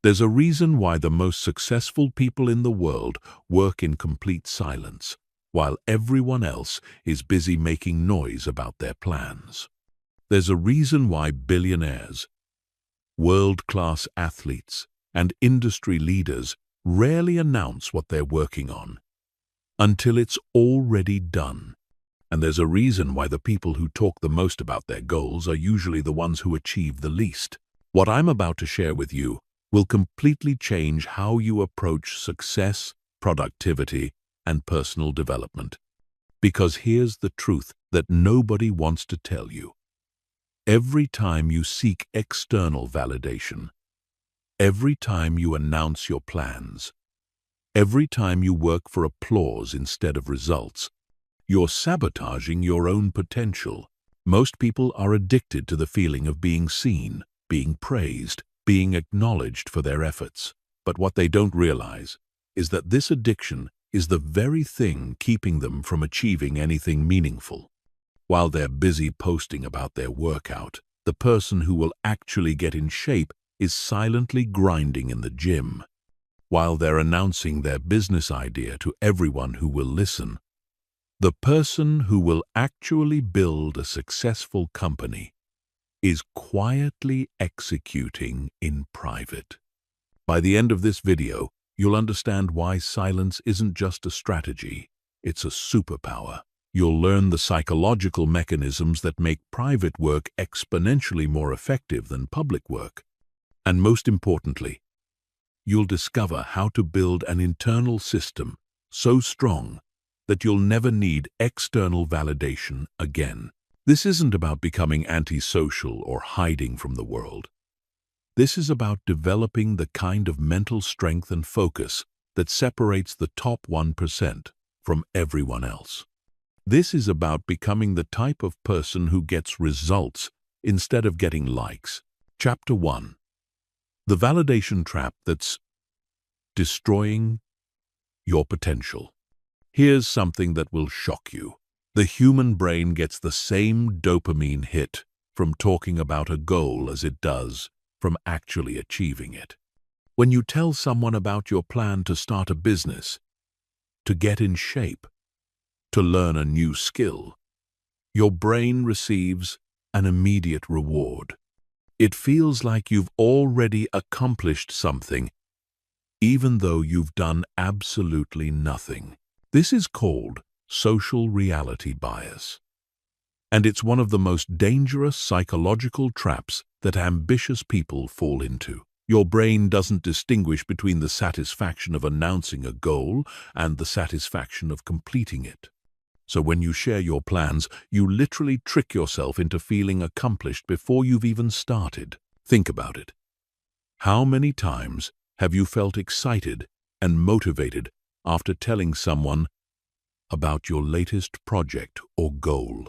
There's a reason why the most successful people in the world work in complete silence, while everyone else is busy making noise about their plans. There's a reason why billionaires, world-class athletes, and industry leaders rarely announce what they're working on until it's already done. And there's a reason why the people who talk the most about their goals are usually the ones who achieve the least. What I'm about to share with you will completely change how you approach success, productivity, and personal development. Because here's the truth that nobody wants to tell you. Every time you seek external validation, every time you announce your plans, every time you work for applause instead of results, you're sabotaging your own potential. Most people are addicted to the feeling of being seen, being praised, being acknowledged for their efforts. But what they don't realize is that this addiction is the very thing keeping them from achieving anything meaningful. While they're busy posting about their workout, the person who will actually get in shape is silently grinding in the gym. While they're announcing their business idea to everyone who will listen, the person who will actually build a successful company is quietly executing in private. By the end of this video, you'll understand why silence isn't just a strategy, it's a superpower. You'll learn the psychological mechanisms that make private work exponentially more effective than public work. And most importantly, you'll discover how to build an internal system so strong that you'll never need external validation again. This isn't about becoming antisocial or hiding from the world. This is about developing the kind of mental strength and focus that separates the top 1% from everyone else. This is about becoming the type of person who gets results instead of getting likes. Chapter 1. The validation trap that's destroying your potential. Here's something that will shock you. The human brain gets the same dopamine hit from talking about a goal as it does from actually achieving it. When you tell someone about your plan to start a business, to get in shape, to learn a new skill, your brain receives an immediate reward. It feels like you've already accomplished something, even though you've done absolutely nothing. This is called social reality bias. And it's one of the most dangerous psychological traps that ambitious people fall into. Your brain doesn't distinguish between the satisfaction of announcing a goal and the satisfaction of completing it. So when you share your plans, you literally trick yourself into feeling accomplished before you've even started. Think about it. How many times have you felt excited and motivated after telling someone about your latest project or goal?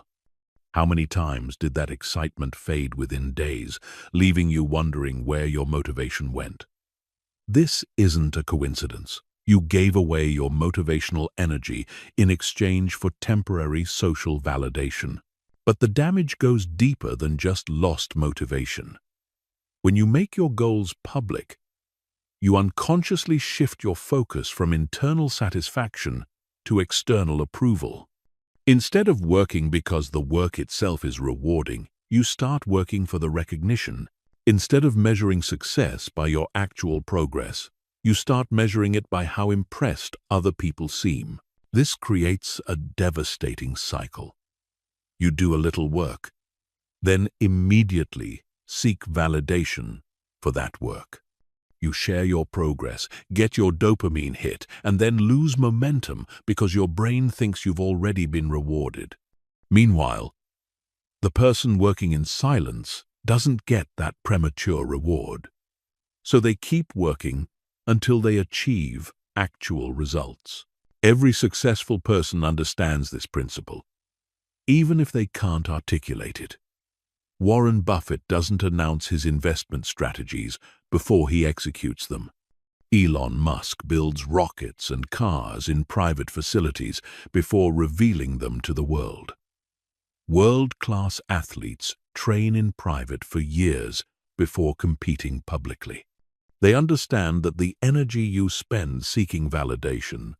How many times did that excitement fade within days, leaving you wondering where your motivation went? This isn't a coincidence. You gave away your motivational energy in exchange for temporary social validation. But the damage goes deeper than just lost motivation. When you make your goals public, you unconsciously shift your focus from internal satisfaction to external approval. Instead of working because the work itself is rewarding, you start working for the recognition. Instead of measuring success by your actual progress, you start measuring it by how impressed other people seem. This creates a devastating cycle. You do a little work, then immediately seek validation for that work. You share your progress, get your dopamine hit, and then lose momentum because your brain thinks you've already been rewarded. Meanwhile, the person working in silence doesn't get that premature reward. So they keep working until they achieve actual results. Every successful person understands this principle, even if they can't articulate it. Warren Buffett doesn't announce his investment strategies before he executes them. Elon Musk builds rockets and cars in private facilities before revealing them to the world. World-class athletes train in private for years before competing publicly. They understand that the energy you spend seeking validation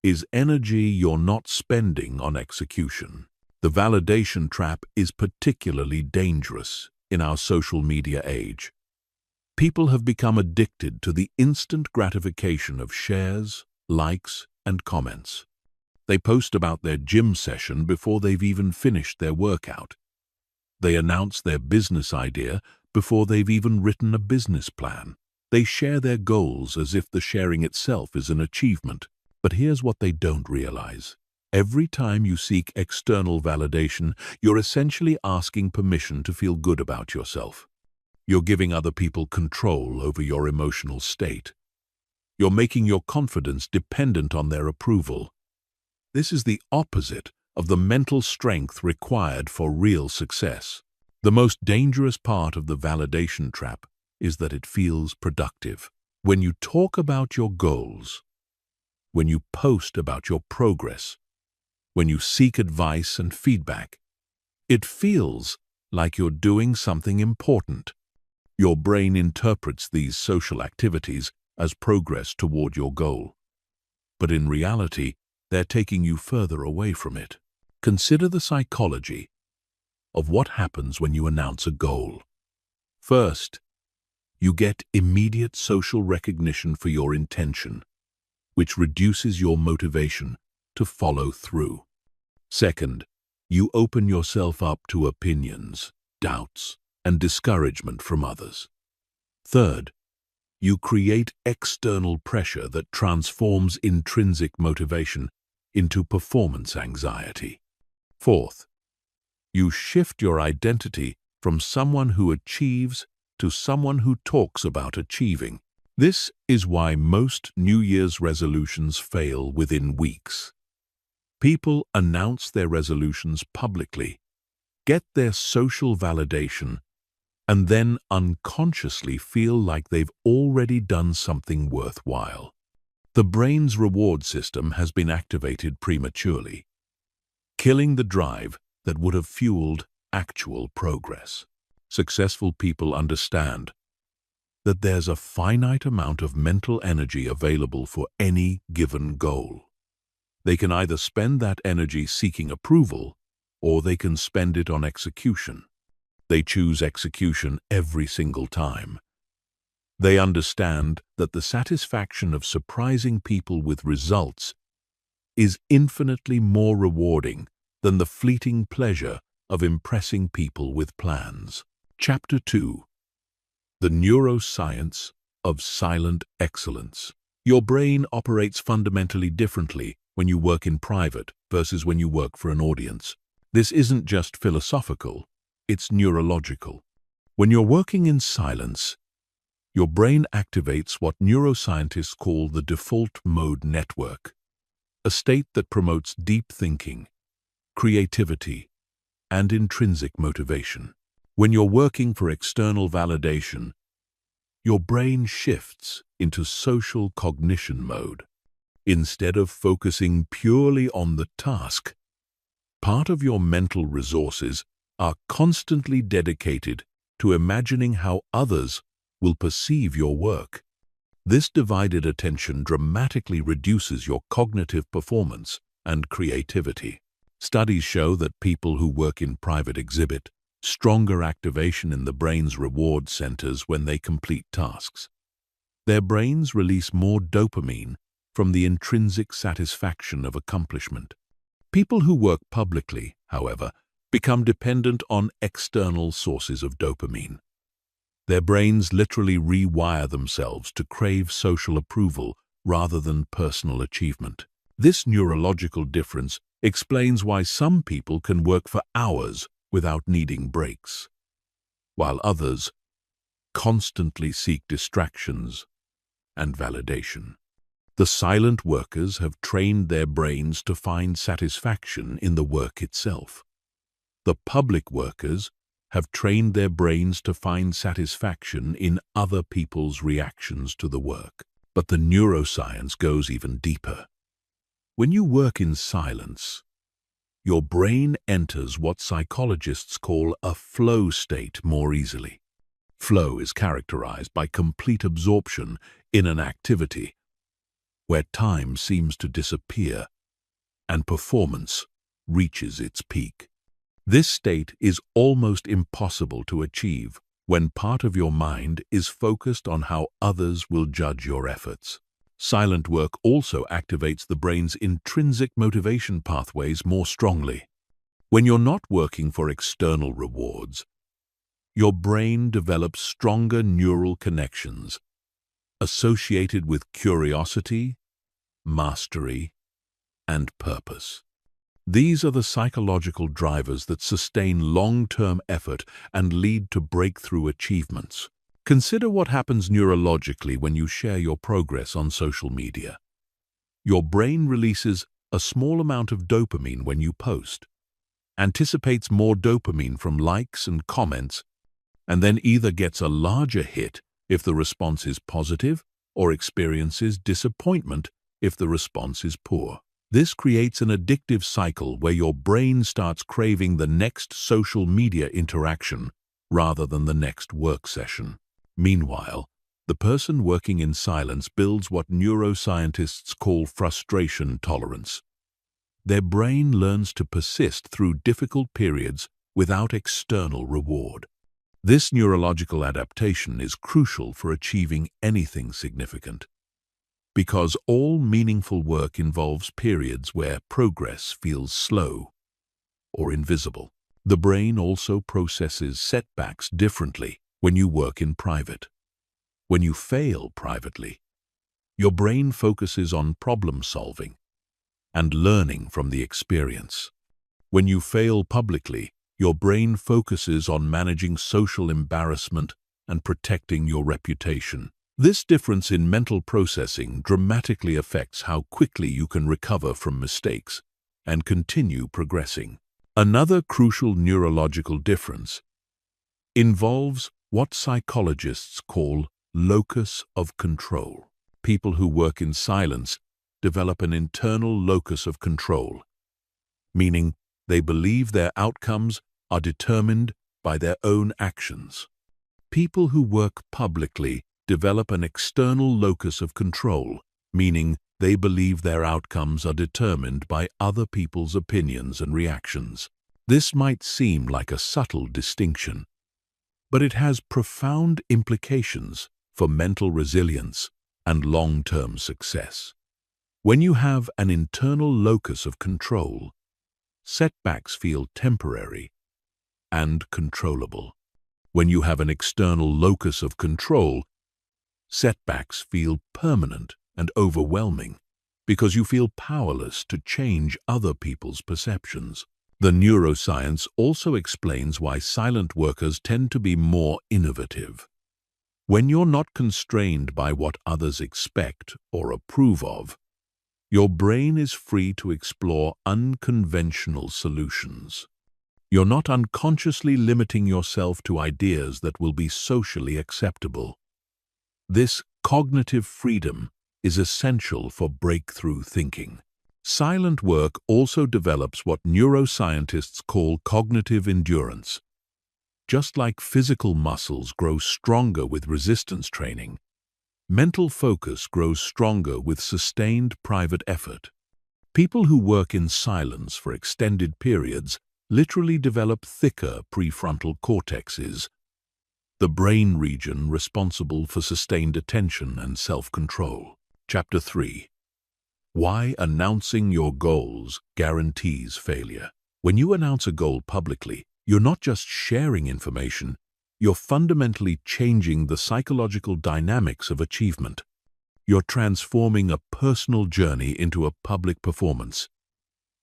is energy you're not spending on execution. The validation trap is particularly dangerous in our social media age. People have become addicted to the instant gratification of shares, likes, and comments. They post about their gym session before they've even finished their workout. They announce their business idea before they've even written a business plan. They share their goals as if the sharing itself is an achievement. But here's what they don't realize. Every time you seek external validation, you're essentially asking permission to feel good about yourself. You're giving other people control over your emotional state. You're making your confidence dependent on their approval. This is the opposite of the mental strength required for real success. The most dangerous part of the validation trap is that it feels productive. When you talk about your goals, when you post about your progress, when you seek advice and feedback, it feels like you're doing something important. Your brain interprets these social activities as progress toward your goal. But in reality, they're taking you further away from it. Consider the psychology of what happens when you announce a goal. First, you get immediate social recognition for your intention, which reduces your motivation to follow through. Second, you open yourself up to opinions, doubts, and discouragement from others. Third, you create external pressure that transforms intrinsic motivation into performance anxiety. Fourth, you shift your identity from someone who achieves to someone who talks about achieving. This is why most New Year's resolutions fail within weeks. People announce their resolutions publicly, get their social validation, and then unconsciously feel like they've already done something worthwhile. The brain's reward system has been activated prematurely, killing the drive that would have fueled actual progress. Successful people understand that there's a finite amount of mental energy available for any given goal. They can either spend that energy seeking approval, or they can spend it on execution. They choose execution every single time. They understand that the satisfaction of surprising people with results is infinitely more rewarding than the fleeting pleasure of impressing people with plans. Chapter 2. The Neuroscience of Silent Excellence. Your brain operates fundamentally differently when you work in private versus when you work for an audience. This isn't just philosophical, it's neurological. When you're working in silence, your brain activates what neuroscientists call the default mode network, a state that promotes deep thinking, creativity, and intrinsic motivation. When you're working for external validation, your brain shifts into social cognition mode. Instead of focusing purely on the task, part of your mental resources are constantly dedicated to imagining how others will perceive your work. This divided attention dramatically reduces your cognitive performance and creativity. Studies show that people who work in private exhibit stronger activation in the brain's reward centers when they complete tasks. Their brains release more dopamine from the intrinsic satisfaction of accomplishment. People who work publicly, however, become dependent on external sources of dopamine. Their brains literally rewire themselves to crave social approval rather than personal achievement. This neurological difference explains why some people can work for hours without needing breaks, while others constantly seek distractions and validation. The silent workers have trained their brains to find satisfaction in the work itself. The public workers have trained their brains to find satisfaction in other people's reactions to the work. But the neuroscience goes even deeper. When you work in silence, your brain enters what psychologists call a flow state more easily. Flow is characterized by complete absorption in an activity where time seems to disappear and performance reaches its peak. This state is almost impossible to achieve when part of your mind is focused on how others will judge your efforts. Silent work also activates the brain's intrinsic motivation pathways more strongly. When you're not working for external rewards, your brain develops stronger neural connections associated with curiosity, mastery, and purpose. These are the psychological drivers that sustain long-term effort and lead to breakthrough achievements. Consider what happens neurologically when you share your progress on social media. Your brain releases a small amount of dopamine when you post, anticipates more dopamine from likes and comments, and then either gets a larger hit if the response is positive or experiences disappointment if the response is poor. This creates an addictive cycle where your brain starts craving the next social media interaction rather than the next work session. Meanwhile, the person working in silence builds what neuroscientists call frustration tolerance. Their brain learns to persist through difficult periods without external reward. This neurological adaptation is crucial for achieving anything significant, because all meaningful work involves periods where progress feels slow or invisible. The brain also processes setbacks differently when you work in private. When you fail privately, your brain focuses on problem solving and learning from the experience. When you fail publicly, your brain focuses on managing social embarrassment and protecting your reputation. This difference in mental processing dramatically affects how quickly you can recover from mistakes and continue progressing. Another crucial neurological difference involves what psychologists call locus of control. People who work in silence develop an internal locus of control, meaning they believe their outcomes are determined by their own actions. People who work publicly develop an external locus of control, meaning they believe their outcomes are determined by other people's opinions and reactions. This might seem like a subtle distinction, but it has profound implications for mental resilience and long-term success. When you have an internal locus of control, setbacks feel temporary and controllable. When you have an external locus of control, setbacks feel permanent and overwhelming because you feel powerless to change other people's perceptions. The neuroscience also explains why silent workers tend to be more innovative. When you're not constrained by what others expect or approve of, your brain is free to explore unconventional solutions. You're not unconsciously limiting yourself to ideas that will be socially acceptable. This cognitive freedom is essential for breakthrough thinking. Silent work also develops what neuroscientists call cognitive endurance. Just like physical muscles grow stronger with resistance training, mental focus grows stronger with sustained private effort. People who work in silence for extended periods literally develop thicker prefrontal cortexes, the brain region responsible for sustained attention and self-control. Chapter 3. Why announcing your goals guarantees failure. When you announce a goal publicly, you're not just sharing information, you're fundamentally changing the psychological dynamics of achievement. You're transforming a personal journey into a public performance.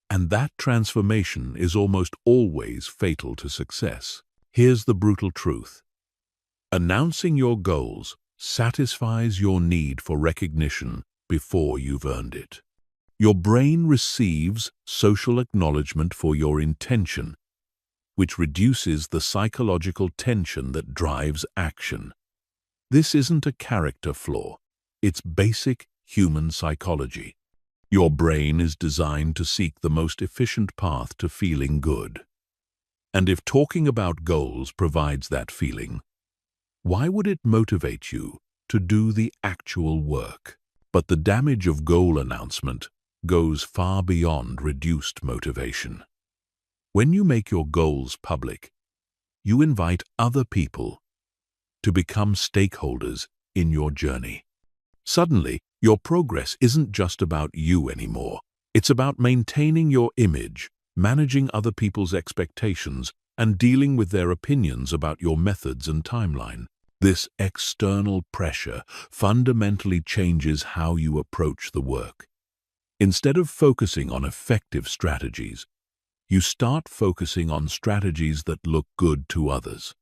And that transformation is almost always fatal to success. Here's the brutal truth. Announcing your goals satisfies your need for recognition before you've earned it. Your brain receives social acknowledgement for your intention, which reduces the psychological tension that drives action. This isn't a character flaw. It's basic human psychology. Your brain is designed to seek the most efficient path to feeling good. And if talking about goals provides that feeling, Why would it motivate you to do the actual work? But the damage of goal announcement goes far beyond reduced motivation. When you make your goals public, you invite other people to become stakeholders in your journey. Suddenly, your progress isn't just about you anymore. It's about maintaining your image, managing other people's expectations, and dealing with their opinions about your methods and timeline. This external pressure fundamentally changes how you approach the work. Instead of focusing on effective strategies, you start focusing on strategies that look good to others.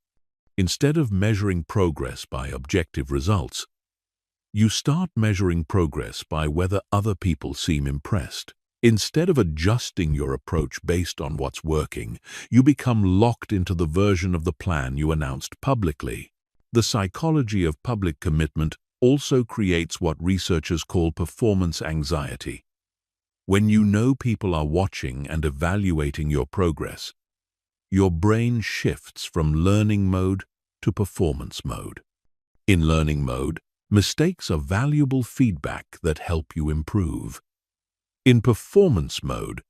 Instead of measuring progress by objective results, you start measuring progress by whether other people seem impressed. Instead of adjusting your approach based on what's working, you become locked into the version of the plan you announced publicly. The psychology of public commitment also creates what researchers call performance anxiety. When you know people are watching and evaluating your progress, your brain shifts from learning mode to performance mode. In learning mode, mistakes are valuable feedback that help you improve. In performance mode,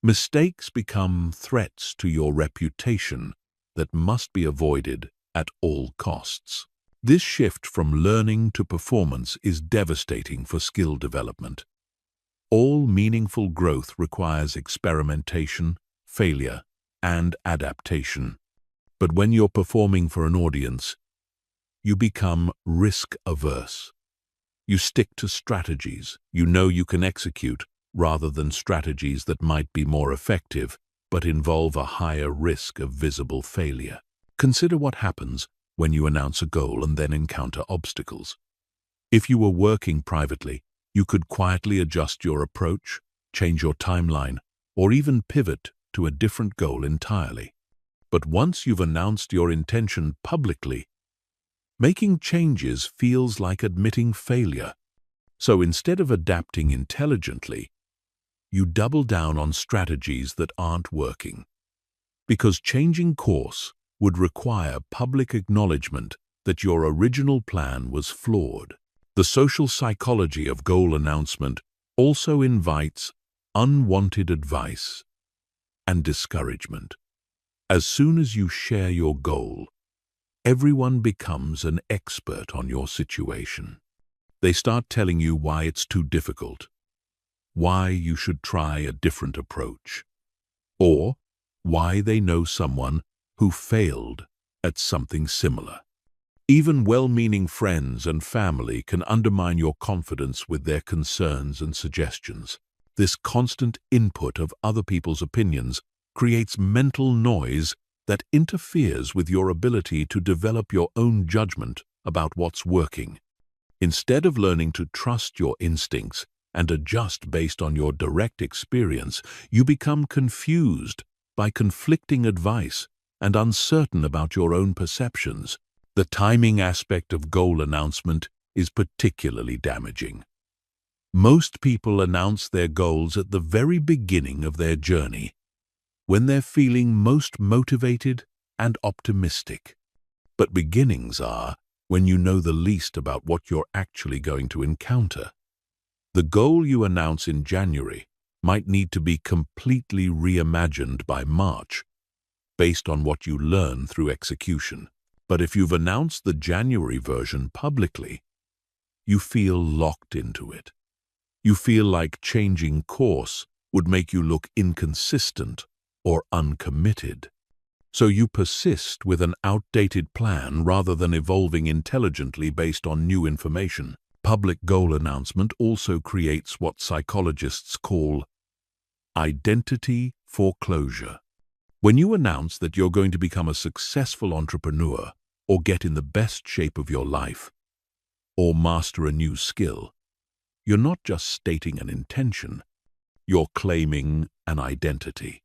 mistakes become threats to your reputation that must be avoided at all costs. This shift from learning to performance is devastating for skill development. All meaningful growth requires experimentation, failure, and adaptation. But when you're performing for an audience, you become risk-averse. You stick to strategies you know you can execute rather than strategies that might be more effective but involve a higher risk of visible failure. Consider what happens when you announce a goal and then encounter obstacles. If you were working privately, you could quietly adjust your approach, change your timeline, or even pivot to a different goal entirely. But once you've announced your intention publicly, making changes feels like admitting failure. So instead of adapting intelligently, you double down on strategies that aren't working. Because changing course would require public acknowledgement that your original plan was flawed. The social psychology of goal announcement also invites unwanted advice and discouragement. As soon as you share your goal, everyone becomes an expert on your situation. They start telling you why it's too difficult, why you should try a different approach, or why they know someone who failed at something similar. Even well-meaning friends and family can undermine your confidence with their concerns and suggestions. This constant input of other people's opinions creates mental noise that interferes with your ability to develop your own judgment about what's working. Instead of learning to trust your instincts and adjust based on your direct experience, you become confused by conflicting advice and uncertain about your own perceptions. The timing aspect of goal announcement is particularly damaging. Most people announce their goals at the very beginning of their journey, when they're feeling most motivated and optimistic. But beginnings are when you know the least about what you're actually going to encounter. The goal you announce in January might need to be completely reimagined by March, based on what you learn through execution. But if you've announced the January version publicly, you feel locked into it. You feel like changing course would make you look inconsistent or uncommitted. So you persist with an outdated plan rather than evolving intelligently based on new information. Public goal announcement also creates what psychologists call identity foreclosure. When you announce that you're going to become a successful entrepreneur, or get in the best shape of your life, or master a new skill, you're not just stating an intention, you're claiming an identity.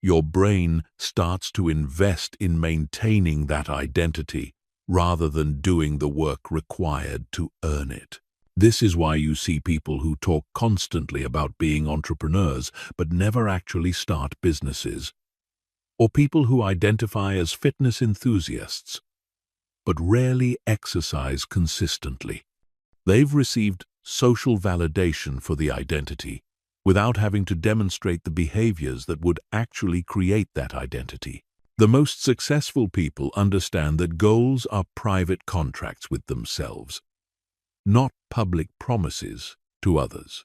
Your brain starts to invest in maintaining that identity rather than doing the work required to earn it. This is why you see people who talk constantly about being entrepreneurs but never actually start businesses, or people who identify as fitness enthusiasts but rarely exercise consistently. They've received social validation for the identity without having to demonstrate the behaviors that would actually create that identity. The most successful people understand that goals are private contracts with themselves, not public promises to others.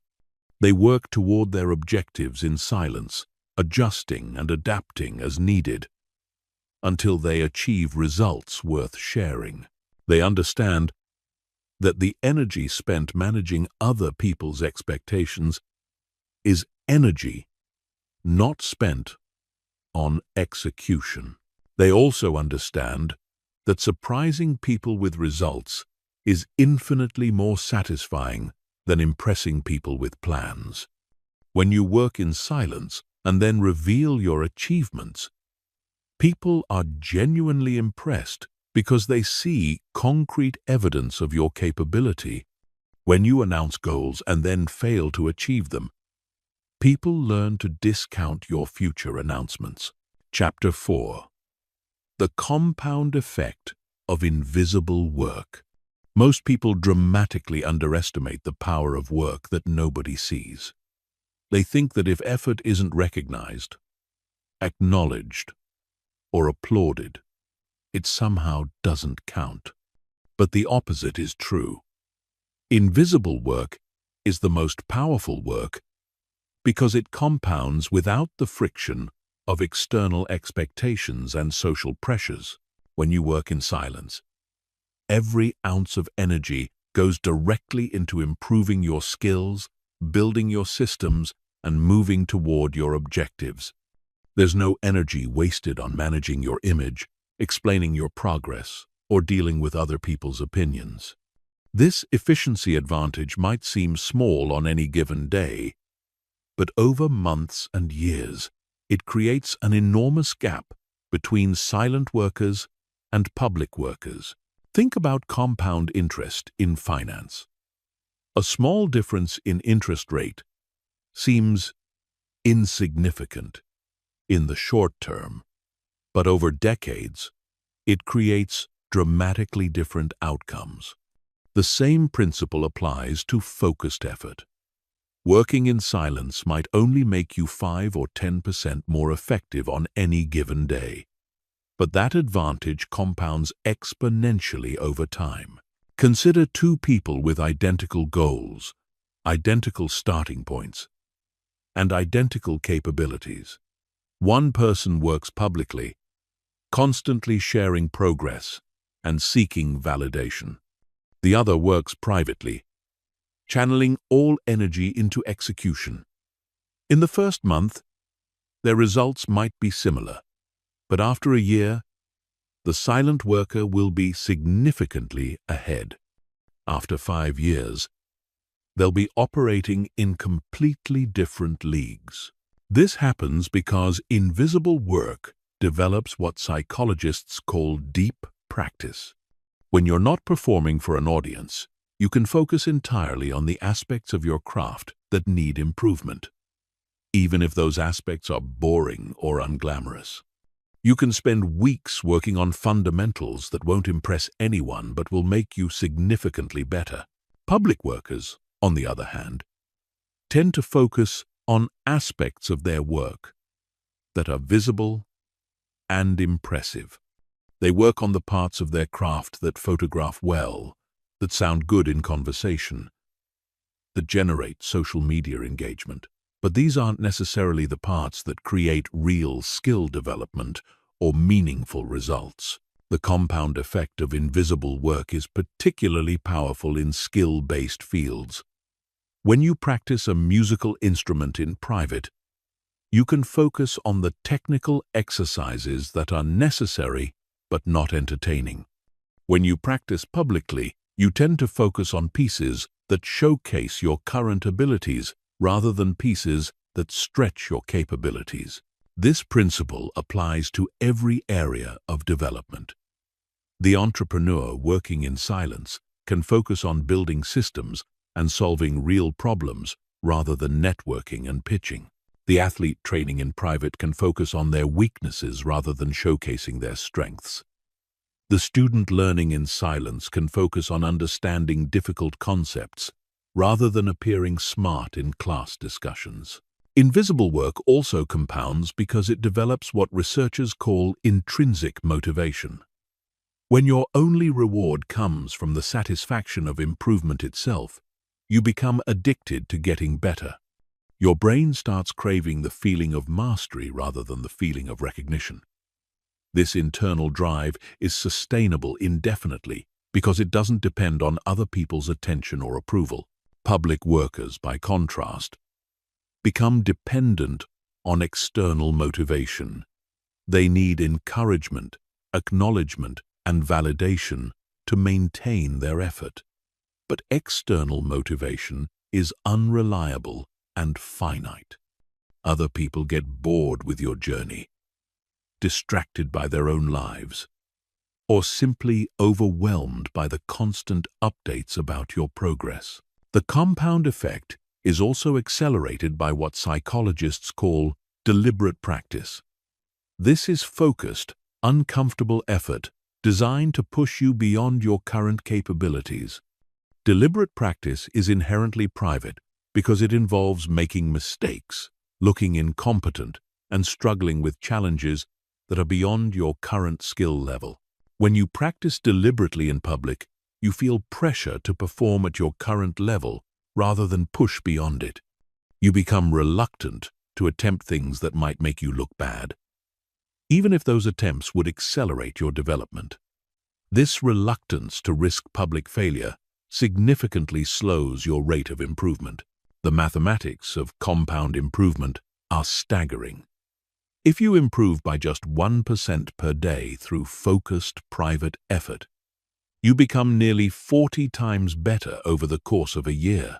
They work toward their objectives in silence, adjusting and adapting as needed, until they achieve results worth sharing. They understand that the energy spent managing other people's expectations is energy not spent on execution. They also understand that surprising people with results is infinitely more satisfying than impressing people with plans. When you work in silence and then reveal your achievements, people are genuinely impressed because they see concrete evidence of your capability. When you announce goals and then fail to achieve them, people learn to discount your future announcements. Chapter 4. The compound effect of invisible work. Most people dramatically underestimate the power of work that nobody sees. They think that if effort isn't recognized, acknowledged, or applauded, it somehow doesn't count. But the opposite is true. Invisible work is the most powerful work because it compounds without the friction of external expectations and social pressures. When you work in silence, every ounce of energy goes directly into improving your skills, building your systems, and moving toward your objectives. There's no energy wasted on managing your image, explaining your progress, or dealing with other people's opinions. This efficiency advantage might seem small on any given day, but over months and years, it creates an enormous gap between silent workers and public workers. Think about compound interest in finance. A small difference in interest rate seems insignificant in the short term, but over decades, it creates dramatically different outcomes. The same principle applies to focused effort. Working in silence might only make you 5 or 10% more effective on any given day, but that advantage compounds exponentially over time. Consider two people with identical goals, identical starting points, and identical capabilities. One person works publicly, constantly sharing progress and seeking validation. The other works privately, channeling all energy into execution. In the first month, their results might be similar, but after a year, the silent worker will be significantly ahead. After 5 years, they'll be operating in completely different leagues. This happens because invisible work develops what psychologists call deep practice. When you're not performing for an audience, you can focus entirely on the aspects of your craft that need improvement, even if those aspects are boring or unglamorous. You can spend weeks working on fundamentals that won't impress anyone but will make you significantly better. Public workers, on the other hand, tend to focus on aspects of their work that are visible and impressive. They work on the parts of their craft that photograph well, that sound good in conversation, that generate social media engagement. But these aren't necessarily the parts that create real skill development or meaningful results. The compound effect of invisible work is particularly powerful in skill-based fields. When you practice a musical instrument in private, you can focus on the technical exercises that are necessary but not entertaining. When you practice publicly, you tend to focus on pieces that showcase your current abilities rather than pieces that stretch your capabilities. This principle applies to every area of development. The entrepreneur working in silence can focus on building systems and solving real problems rather than networking and pitching. The athlete training in private can focus on their weaknesses rather than showcasing their strengths. The student learning in silence can focus on understanding difficult concepts rather than appearing smart in class discussions. Invisible work also compounds because it develops what researchers call intrinsic motivation. When your only reward comes from the satisfaction of improvement itself, you become addicted to getting better. Your brain starts craving the feeling of mastery rather than the feeling of recognition. This internal drive is sustainable indefinitely because it doesn't depend on other people's attention or approval. Public workers, by contrast, become dependent on external motivation. They need encouragement, acknowledgement, and validation to maintain their effort. But external motivation is unreliable and finite. Other people get bored with your journey, distracted by their own lives, or simply overwhelmed by the constant updates about your progress. The compound effect is also accelerated by what psychologists call deliberate practice. This is focused, uncomfortable effort designed to push you beyond your current capabilities. Deliberate practice is inherently private because it involves making mistakes, looking incompetent, and struggling with challenges that are beyond your current skill level. When you practice deliberately in public, you feel pressure to perform at your current level rather than push beyond it. You become reluctant to attempt things that might make you look bad, even if those attempts would accelerate your development. This reluctance to risk public failure significantly slows your rate of improvement. The mathematics of compound improvement are staggering. If you improve by just 1% per day through focused private effort, you become nearly 40 times better over the course of a year.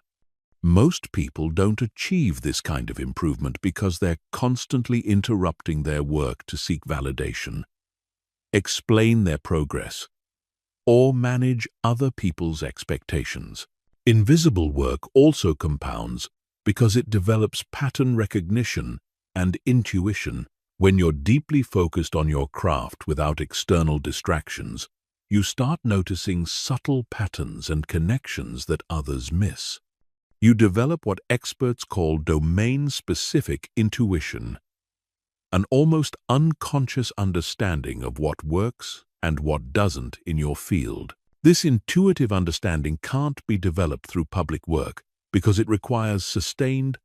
Most people don't achieve this kind of improvement because they're constantly interrupting their work to seek validation, explain their progress, or manage other people's expectations. Invisible work also compounds because it develops pattern recognition and intuition. When you're deeply focused on your craft without external distractions, you start noticing subtle patterns and connections that others miss. You develop what experts call domain-specific intuition, an almost unconscious understanding of what works and what doesn't in your field. This intuitive understanding can't be developed through public work because it requires sustained,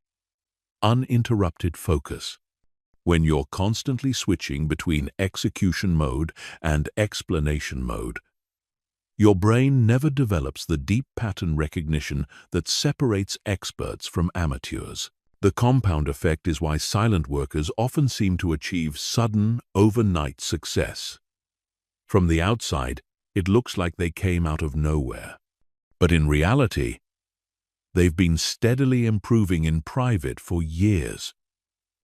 uninterrupted focus. When you're constantly switching between execution mode and explanation mode, your brain never develops the deep pattern recognition that separates experts from amateurs. The compound effect is why silent workers often seem to achieve sudden, overnight success. From the outside, it looks like they came out of nowhere. But in reality, they've been steadily improving in private for years,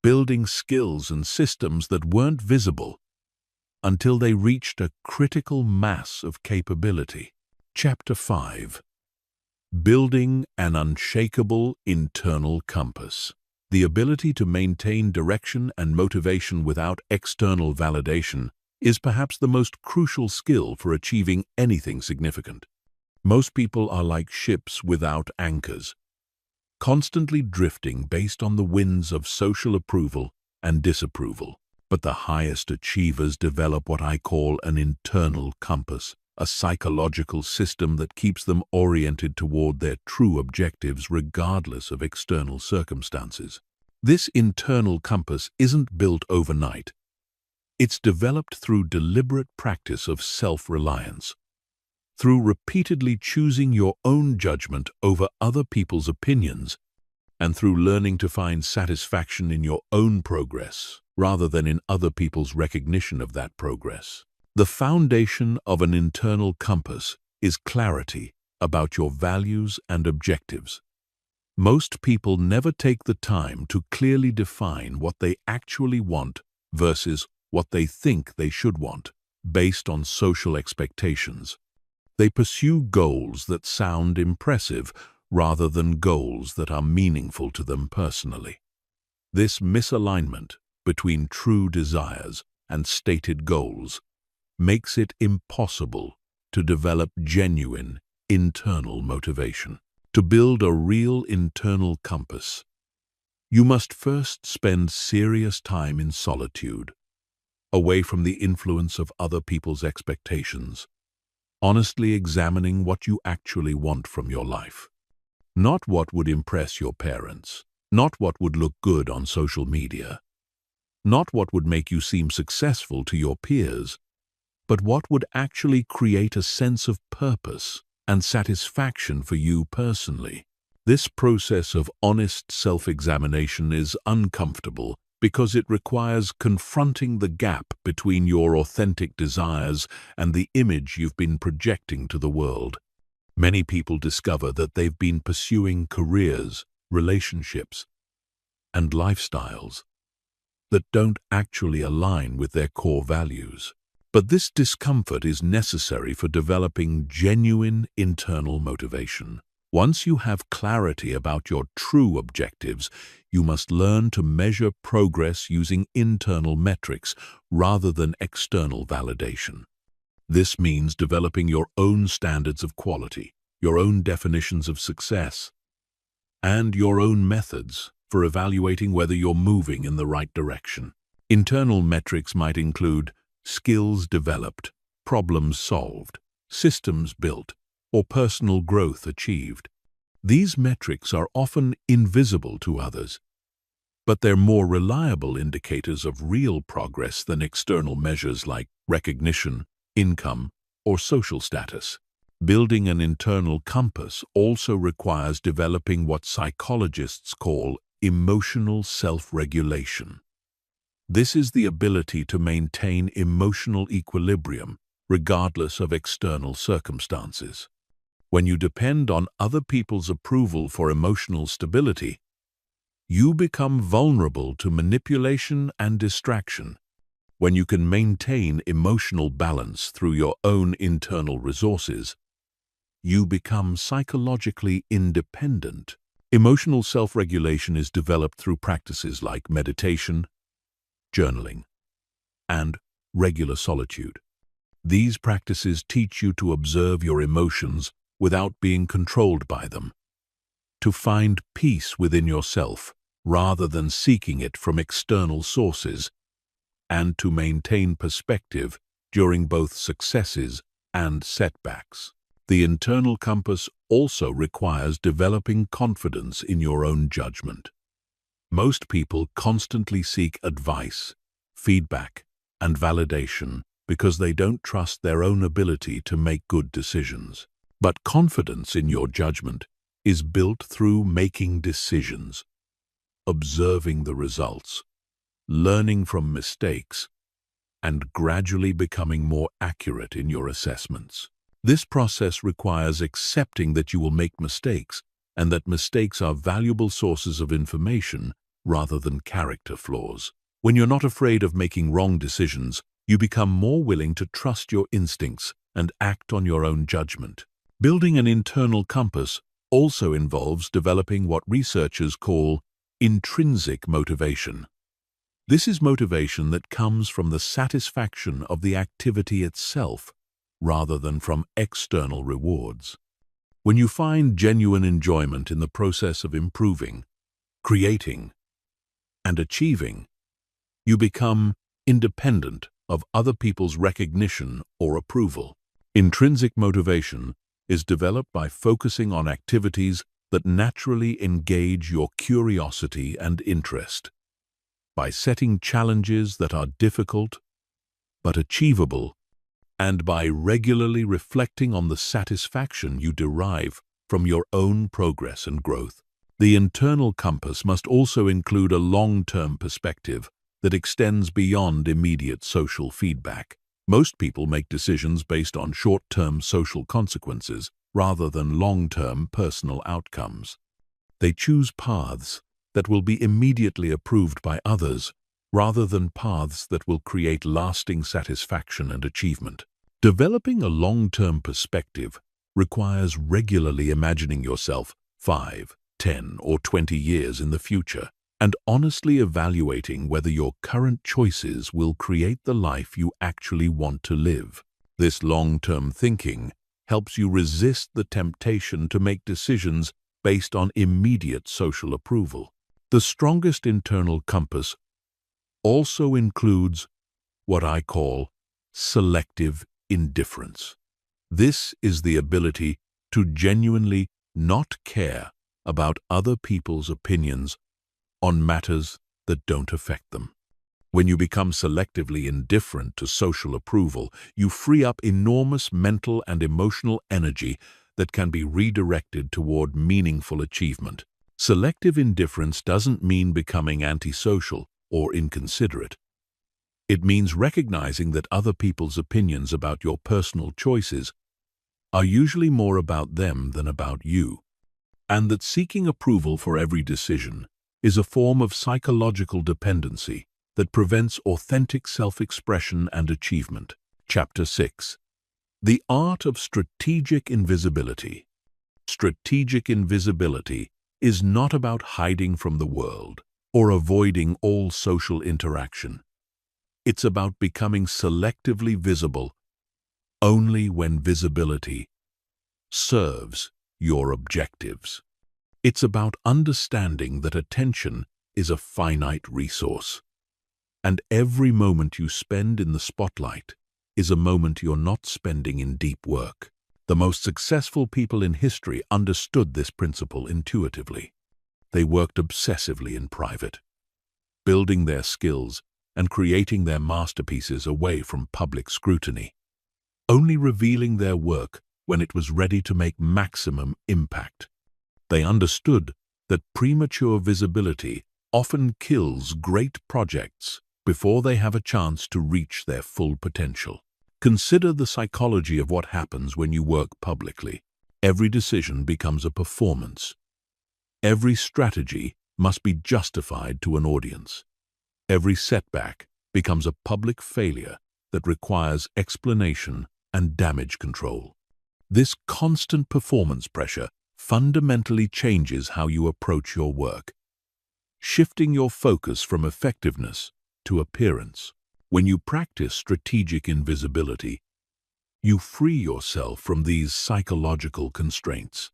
building skills and systems that weren't visible until they reached a critical mass of capability. Chapter 5. Building an unshakable internal compass. The ability to maintain direction and motivation without external validation is perhaps the most crucial skill for achieving anything significant. Most people are like ships without anchors, constantly drifting based on the winds of social approval and disapproval. But the highest achievers develop what I call an internal compass, a psychological system that keeps them oriented toward their true objectives regardless of external circumstances. This internal compass isn't built overnight. It's developed through deliberate practice of self-reliance, through repeatedly choosing your own judgment over other people's opinions, and through learning to find satisfaction in your own progress rather than in other people's recognition of that progress. The foundation of an internal compass is clarity about your values and objectives. Most people never take the time to clearly define what they actually want versus what they think they should want, based on social expectations. They pursue goals that sound impressive rather than goals that are meaningful to them personally. This misalignment between true desires and stated goals makes it impossible to develop genuine internal motivation. To build a real internal compass, you must first spend serious time in solitude, away from the influence of other people's expectations, honestly examining what you actually want from your life. Not what would impress your parents, not what would look good on social media, not what would make you seem successful to your peers, but what would actually create a sense of purpose and satisfaction for you personally. This process of honest self-examination is uncomfortable because it requires confronting the gap between your authentic desires and the image you've been projecting to the world. Many people discover that they've been pursuing careers, relationships, and lifestyles that don't actually align with their core values. But this discomfort is necessary for developing genuine internal motivation. Once you have clarity about your true objectives, you must learn to measure progress using internal metrics rather than external validation. This means developing your own standards of quality, your own definitions of success, and your own methods for evaluating whether you're moving in the right direction. Internal metrics might include skills developed, problems solved, systems built, or personal growth achieved. These metrics are often invisible to others, but they're more reliable indicators of real progress than external measures like recognition, income, or social status. Building an internal compass also requires developing what psychologists call emotional self-regulation. This is the ability to maintain emotional equilibrium regardless of external circumstances. When you depend on other people's approval for emotional stability, you become vulnerable to manipulation and distraction. When you can maintain emotional balance through your own internal resources, you become psychologically independent. Emotional self-regulation is developed through practices like meditation, journaling, and regular solitude. These practices teach you to observe your emotions without being controlled by them, to find peace within yourself rather than seeking it from external sources, and to maintain perspective during both successes and setbacks. The internal compass also requires developing confidence in your own judgment. Most people constantly seek advice, feedback, and validation because they don't trust their own ability to make good decisions. But confidence in your judgment is built through making decisions, observing the results, learning from mistakes, and gradually becoming more accurate in your assessments. This process requires accepting that you will make mistakes and that mistakes are valuable sources of information rather than character flaws. When you're not afraid of making wrong decisions, you become more willing to trust your instincts and act on your own judgment. Building an internal compass also involves developing what researchers call intrinsic motivation. This is motivation that comes from the satisfaction of the activity itself, rather than from external rewards. When you find genuine enjoyment in the process of improving, creating, and achieving, you become independent of other people's recognition or approval. Intrinsic motivation is developed by focusing on activities that naturally engage your curiosity and interest, by setting challenges that are difficult but achievable, and by regularly reflecting on the satisfaction you derive from your own progress and growth. The internal compass must also include a long-term perspective that extends beyond immediate social feedback. Most people make decisions based on short-term social consequences rather than long-term personal outcomes. They choose paths that will be immediately approved by others rather than paths that will create lasting satisfaction and achievement. Developing a long-term perspective requires regularly imagining yourself 5, 10, or 20 years in the future and honestly evaluating whether your current choices will create the life you actually want to live. This long-term thinking helps you resist the temptation to make decisions based on immediate social approval. The strongest internal compass also includes what I call selective indifference. This is the ability to genuinely not care about other people's opinions on matters that don't affect them. When you become selectively indifferent to social approval, you free up enormous mental and emotional energy that can be redirected toward meaningful achievement. Selective indifference doesn't mean becoming antisocial or inconsiderate. It means recognizing that other people's opinions about your personal choices are usually more about them than about you, and that seeking approval for every decision is a form of psychological dependency that prevents authentic self-expression and achievement. Chapter 6. The Art of Strategic Invisibility. Strategic invisibility is not about hiding from the world or avoiding all social interaction. It's about becoming selectively visible only when visibility serves your objectives. It's about understanding that attention is a finite resource, and every moment you spend in the spotlight is a moment you're not spending in deep work. The most successful people in history understood this principle intuitively. They worked obsessively in private, building their skills and creating their masterpieces away from public scrutiny, only revealing their work when it was ready to make maximum impact. They understood that premature visibility often kills great projects before they have a chance to reach their full potential. Consider the psychology of what happens when you work publicly. Every decision becomes a performance. Every strategy must be justified to an audience. Every setback becomes a public failure that requires explanation and damage control. This constant performance pressure fundamentally changes how you approach your work, shifting your focus from effectiveness to appearance. When you practice strategic invisibility, you free yourself from these psychological constraints.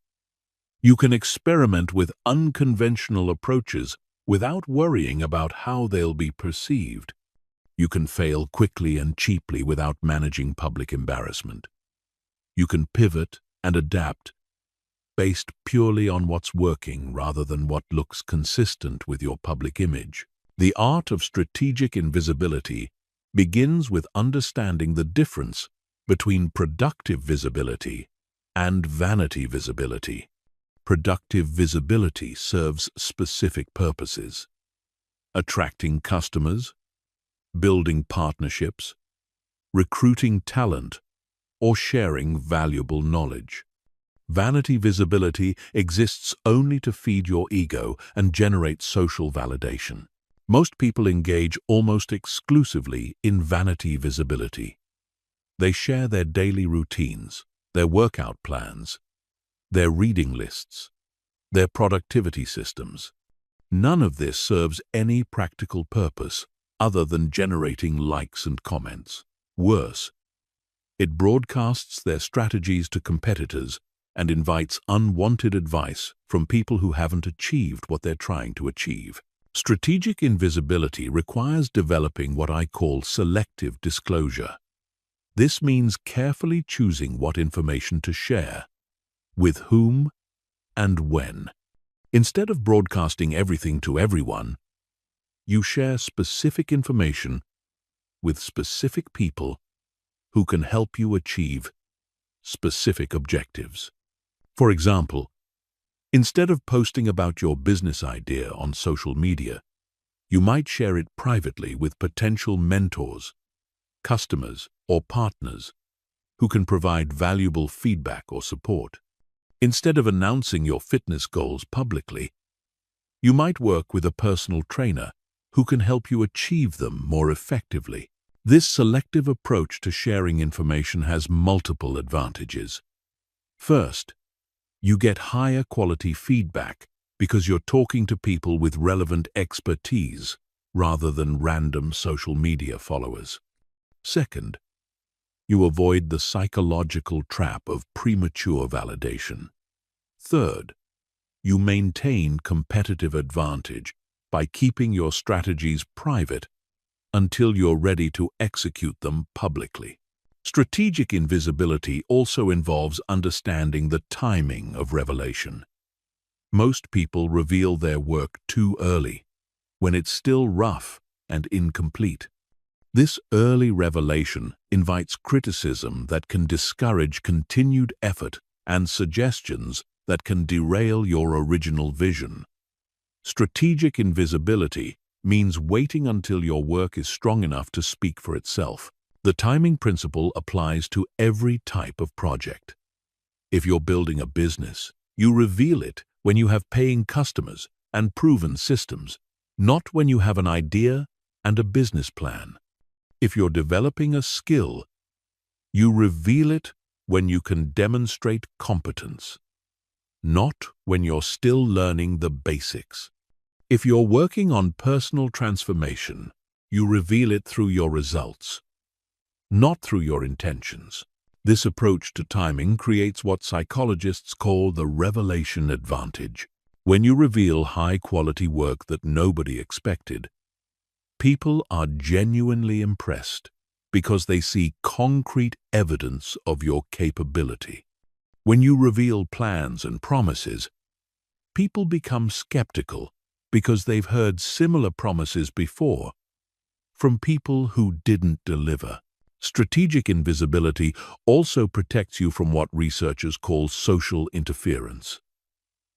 You can experiment with unconventional approaches without worrying about how they'll be perceived. You can fail quickly and cheaply without managing public embarrassment. You can pivot and adapt based purely on what's working rather than what looks consistent with your public image. The art of strategic invisibility begins with understanding the difference between productive visibility and vanity visibility. Productive visibility serves specific purposes: attracting customers, building partnerships, recruiting talent, or sharing valuable knowledge. Vanity visibility exists only to feed your ego and generate social validation. Most people engage almost exclusively in vanity visibility. They share their daily routines, their workout plans, their reading lists, their productivity systems. None of this serves any practical purpose other than generating likes and comments. Worse, it broadcasts their strategies to competitors and invites unwanted advice from people who haven't achieved what they're trying to achieve. Strategic invisibility requires developing what I call selective disclosure. This means carefully choosing what information to share, with whom, and when. Instead of broadcasting everything to everyone, you share specific information with specific people who can help you achieve specific objectives. For example, instead of posting about your business idea on social media, you might share it privately with potential mentors, customers, or partners who can provide valuable feedback or support. Instead of announcing your fitness goals publicly, you might work with a personal trainer who can help you achieve them more effectively. This selective approach to sharing information has multiple advantages. First, you get higher quality feedback because you're talking to people with relevant expertise rather than random social media followers. Second, you avoid the psychological trap of premature validation. Third, you maintain competitive advantage by keeping your strategies private until you're ready to execute them publicly. Strategic invisibility also involves understanding the timing of revelation. Most people reveal their work too early, when it's still rough and incomplete. This early revelation invites criticism that can discourage continued effort and suggestions that can derail your original vision. Strategic invisibility means waiting until your work is strong enough to speak for itself. The timing principle applies to every type of project. If you're building a business, you reveal it when you have paying customers and proven systems, not when you have an idea and a business plan. If you're developing a skill, you reveal it when you can demonstrate competence, not when you're still learning the basics. If you're working on personal transformation, you reveal it through your results, not through your intentions. This approach to timing creates what psychologists call the revelation advantage. When you reveal high-quality work that nobody expected, people are genuinely impressed because they see concrete evidence of your capability. When you reveal plans and promises, people become skeptical because they've heard similar promises before from people who didn't deliver. Strategic invisibility also protects you from what researchers call social interference.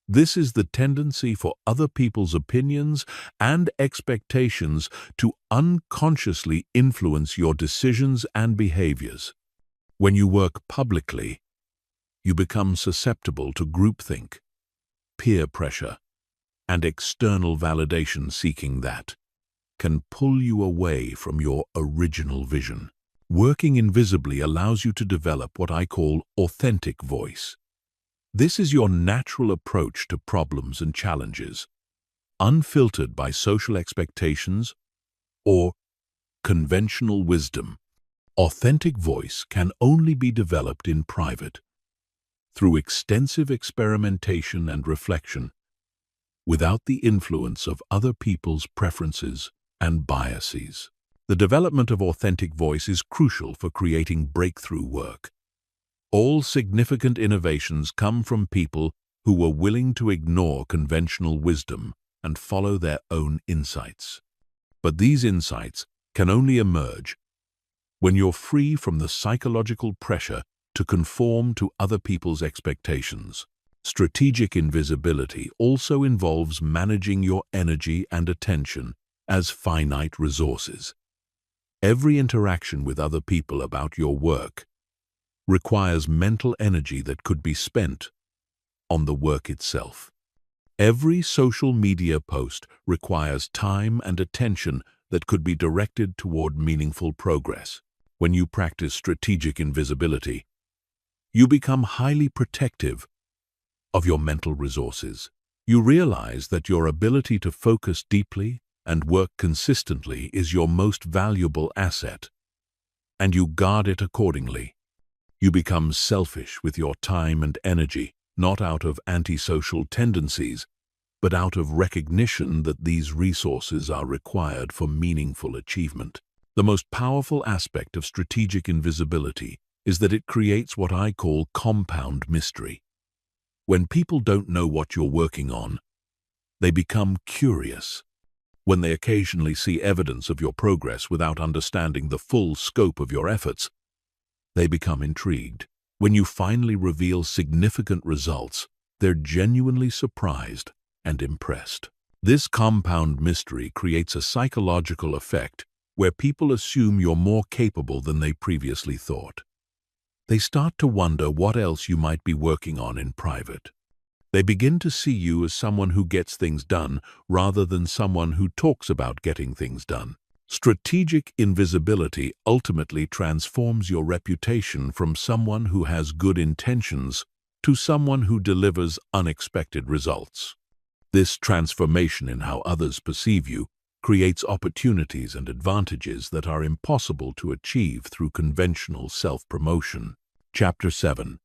This is the tendency for other people's opinions and expectations to unconsciously influence your decisions and behaviors. When you work publicly, you become susceptible to groupthink, peer pressure, and external validation seeking that can pull you away from your original vision. Working invisibly allows you to develop what I call authentic voice. This is your natural approach to problems and challenges, unfiltered by social expectations or conventional wisdom. Authentic voice can only be developed in private, through extensive experimentation and reflection, without the influence of other people's preferences and biases. The development of authentic voice is crucial for creating breakthrough work. All significant innovations come from people who were willing to ignore conventional wisdom and follow their own insights. But these insights can only emerge when you're free from the psychological pressure to conform to other people's expectations. Strategic invisibility also involves managing your energy and attention as finite resources. Every interaction with other people about your work requires mental energy that could be spent on the work itself. Every social media post requires time and attention that could be directed toward meaningful progress. When you practice strategic invisibility, you become highly protective of your mental resources. You realize that your ability to focus deeply and work consistently is your most valuable asset, and you guard it accordingly. You become selfish with your time and energy, not out of antisocial tendencies, but out of recognition that these resources are required for meaningful achievement. The most powerful aspect of strategic invisibility is that it creates what I call compound mystery. When people don't know what you're working on, they become curious. When they occasionally see evidence of your progress without understanding the full scope of your efforts, they become intrigued. When you finally reveal significant results, they're genuinely surprised and impressed. This compound mystery creates a psychological effect where people assume you're more capable than they previously thought. They start to wonder what else you might be working on in private. They begin to see you as someone who gets things done rather than someone who talks about getting things done. Strategic invisibility ultimately transforms your reputation from someone who has good intentions to someone who delivers unexpected results. This transformation in how others perceive you creates opportunities and advantages that are impossible to achieve through conventional self-promotion. Chapter 7.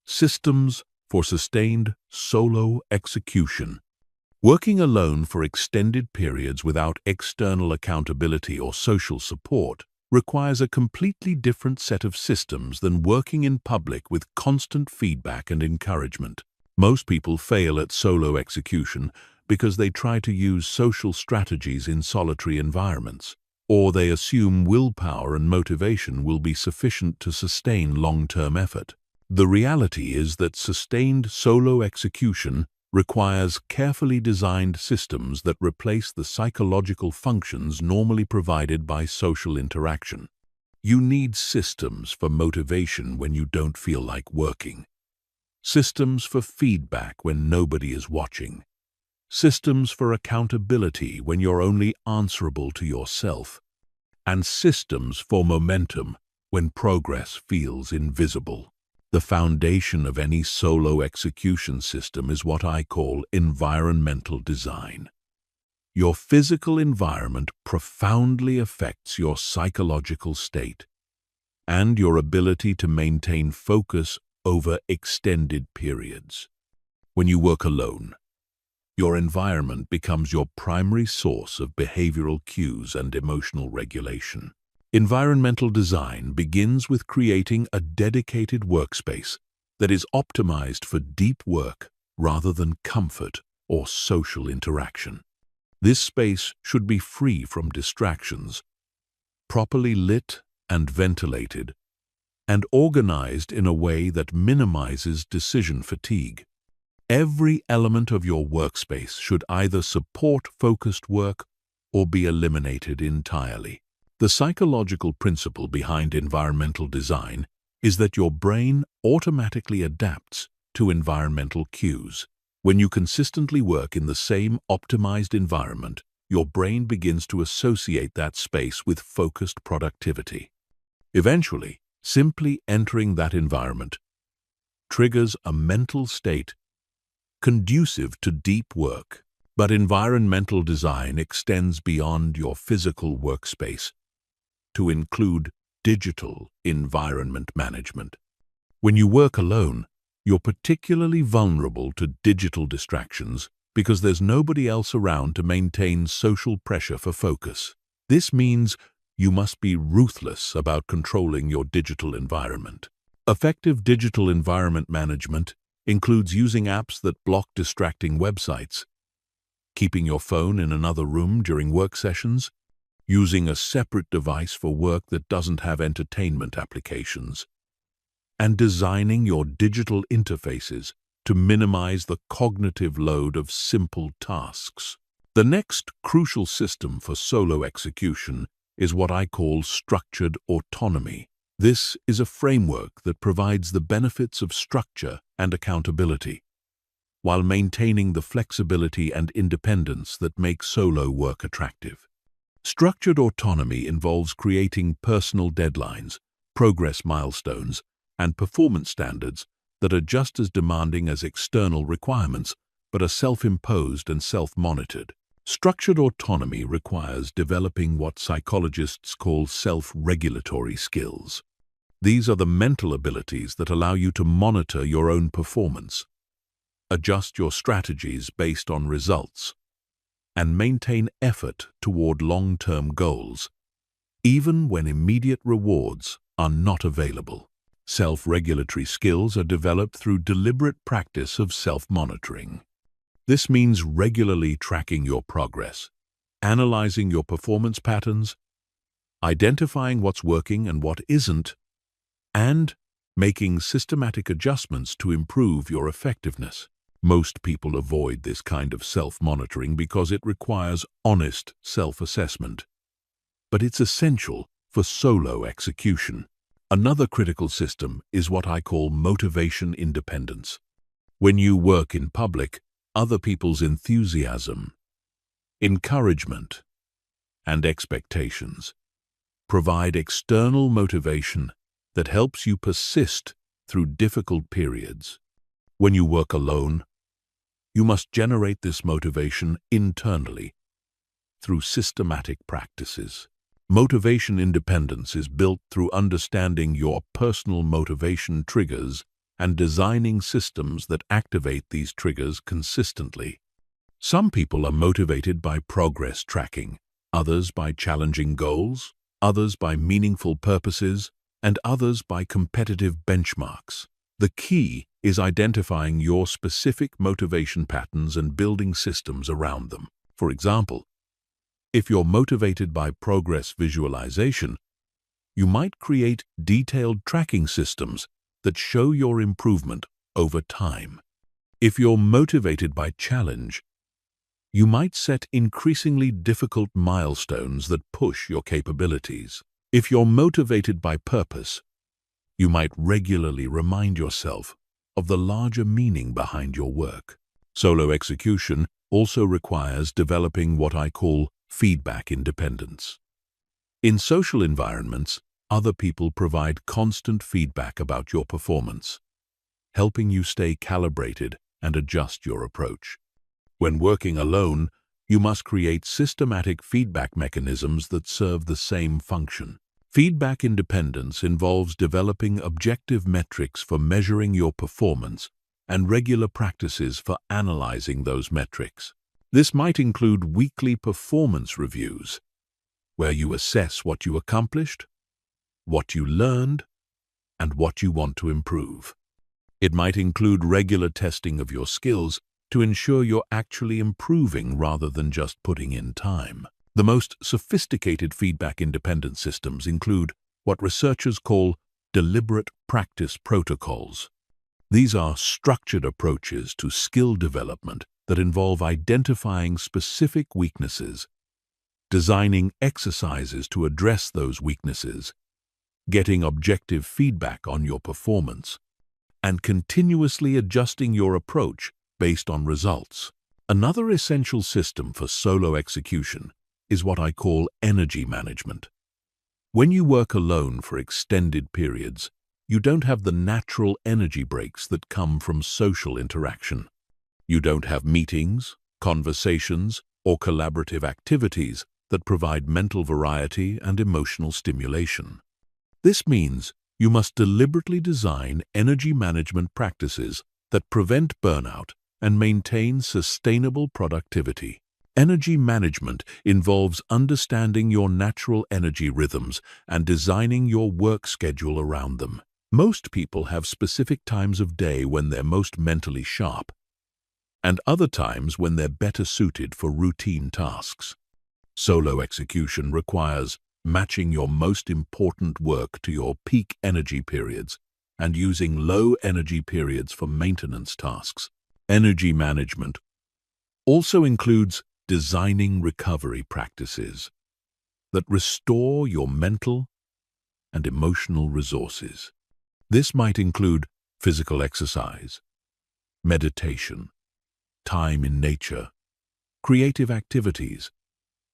Systems for Sustained Solo Execution. Working alone for extended periods without external accountability or social support requires a completely different set of systems than working in public with constant feedback and encouragement. Most people fail at solo execution because they try to use social strategies in solitary environments, or they assume willpower and motivation will be sufficient to sustain long-term effort. The reality is that sustained solo execution requires carefully designed systems that replace the psychological functions normally provided by social interaction. You need systems for motivation when you don't feel like working, systems for feedback when nobody is watching, systems for accountability when you're only answerable to yourself, and systems for momentum when progress feels invisible. The foundation of any solo execution system is what I call environmental design. Your physical environment profoundly affects your psychological state and your ability to maintain focus over extended periods. When you work alone, your environment becomes your primary source of behavioral cues and emotional regulation. Environmental design begins with creating a dedicated workspace that is optimized for deep work rather than comfort or social interaction. This space should be free from distractions, properly lit and ventilated, and organized in a way that minimizes decision fatigue. Every element of your workspace should either support focused work or be eliminated entirely. The psychological principle behind environmental design is that your brain automatically adapts to environmental cues. When you consistently work in the same optimized environment, your brain begins to associate that space with focused productivity. Eventually, simply entering that environment triggers a mental state conducive to deep work. But environmental design extends beyond your physical workspace to include digital environment management. When you work alone, you're particularly vulnerable to digital distractions because there's nobody else around to maintain social pressure for focus. This means you must be ruthless about controlling your digital environment. Effective digital environment management includes using apps that block distracting websites, keeping your phone in another room during work sessions, using a separate device for work that doesn't have entertainment applications, and designing your digital interfaces to minimize the cognitive load of simple tasks. The next crucial system for solo execution is what I call structured autonomy. This is a framework that provides the benefits of structure and accountability, while maintaining the flexibility and independence that make solo work attractive. Structured autonomy involves creating personal deadlines, progress milestones, and performance standards that are just as demanding as external requirements, but are self-imposed and self-monitored. Structured autonomy requires developing what psychologists call self-regulatory skills. These are the mental abilities that allow you to monitor your own performance, adjust your strategies based on results, and maintain effort toward long-term goals, even when immediate rewards are not available. Self-regulatory skills are developed through deliberate practice of self-monitoring. This means regularly tracking your progress, analyzing your performance patterns, identifying what's working and what isn't, and making systematic adjustments to improve your effectiveness. Most people avoid this kind of self-monitoring because it requires honest self-assessment, but it's essential for solo execution. Another critical system is what I call motivation independence. When you work in public, other people's enthusiasm, encouragement, and expectations provide external motivation that helps you persist through difficult periods. When you work alone, You must generate this motivation internally through systematic practices. Motivation independence is built through understanding your personal motivation triggers and designing systems that activate these triggers consistently. Some people are motivated by progress tracking, others by challenging goals, others by meaningful purposes, and others by competitive benchmarks. The key is identifying your specific motivation patterns and building systems around them. For example, if you're motivated by progress visualization, you might create detailed tracking systems that show your improvement over time. If you're motivated by challenge, you might set increasingly difficult milestones that push your capabilities. If you're motivated by purpose, you might regularly remind yourself of the larger meaning behind your work. Solo execution also requires developing what I call feedback independence. In social environments, other people provide constant feedback about your performance, helping you stay calibrated and adjust your approach. When working alone, you must create systematic feedback mechanisms that serve the same function. Feedback independence involves developing objective metrics for measuring your performance and regular practices for analyzing those metrics. This might include weekly performance reviews, where you assess what you accomplished, what you learned, and what you want to improve. It might include regular testing of your skills to ensure you're actually improving rather than just putting in time. The most sophisticated feedback independence systems include what researchers call deliberate practice protocols. These are structured approaches to skill development that involve identifying specific weaknesses, designing exercises to address those weaknesses, getting objective feedback on your performance, and continuously adjusting your approach based on results. Another essential system for solo execution is what I call energy management. When you work alone for extended periods, you don't have the natural energy breaks that come from social interaction. You don't have meetings, conversations, or collaborative activities that provide mental variety and emotional stimulation. This means you must deliberately design energy management practices that prevent burnout and maintain sustainable productivity. Energy management involves understanding your natural energy rhythms and designing your work schedule around them. Most people have specific times of day when they're most mentally sharp, and other times when they're better suited for routine tasks. Solo execution requires matching your most important work to your peak energy periods and using low energy periods for maintenance tasks. Energy management also includes designing recovery practices that restore your mental and emotional resources. This might include physical exercise, meditation, time in nature, creative activities,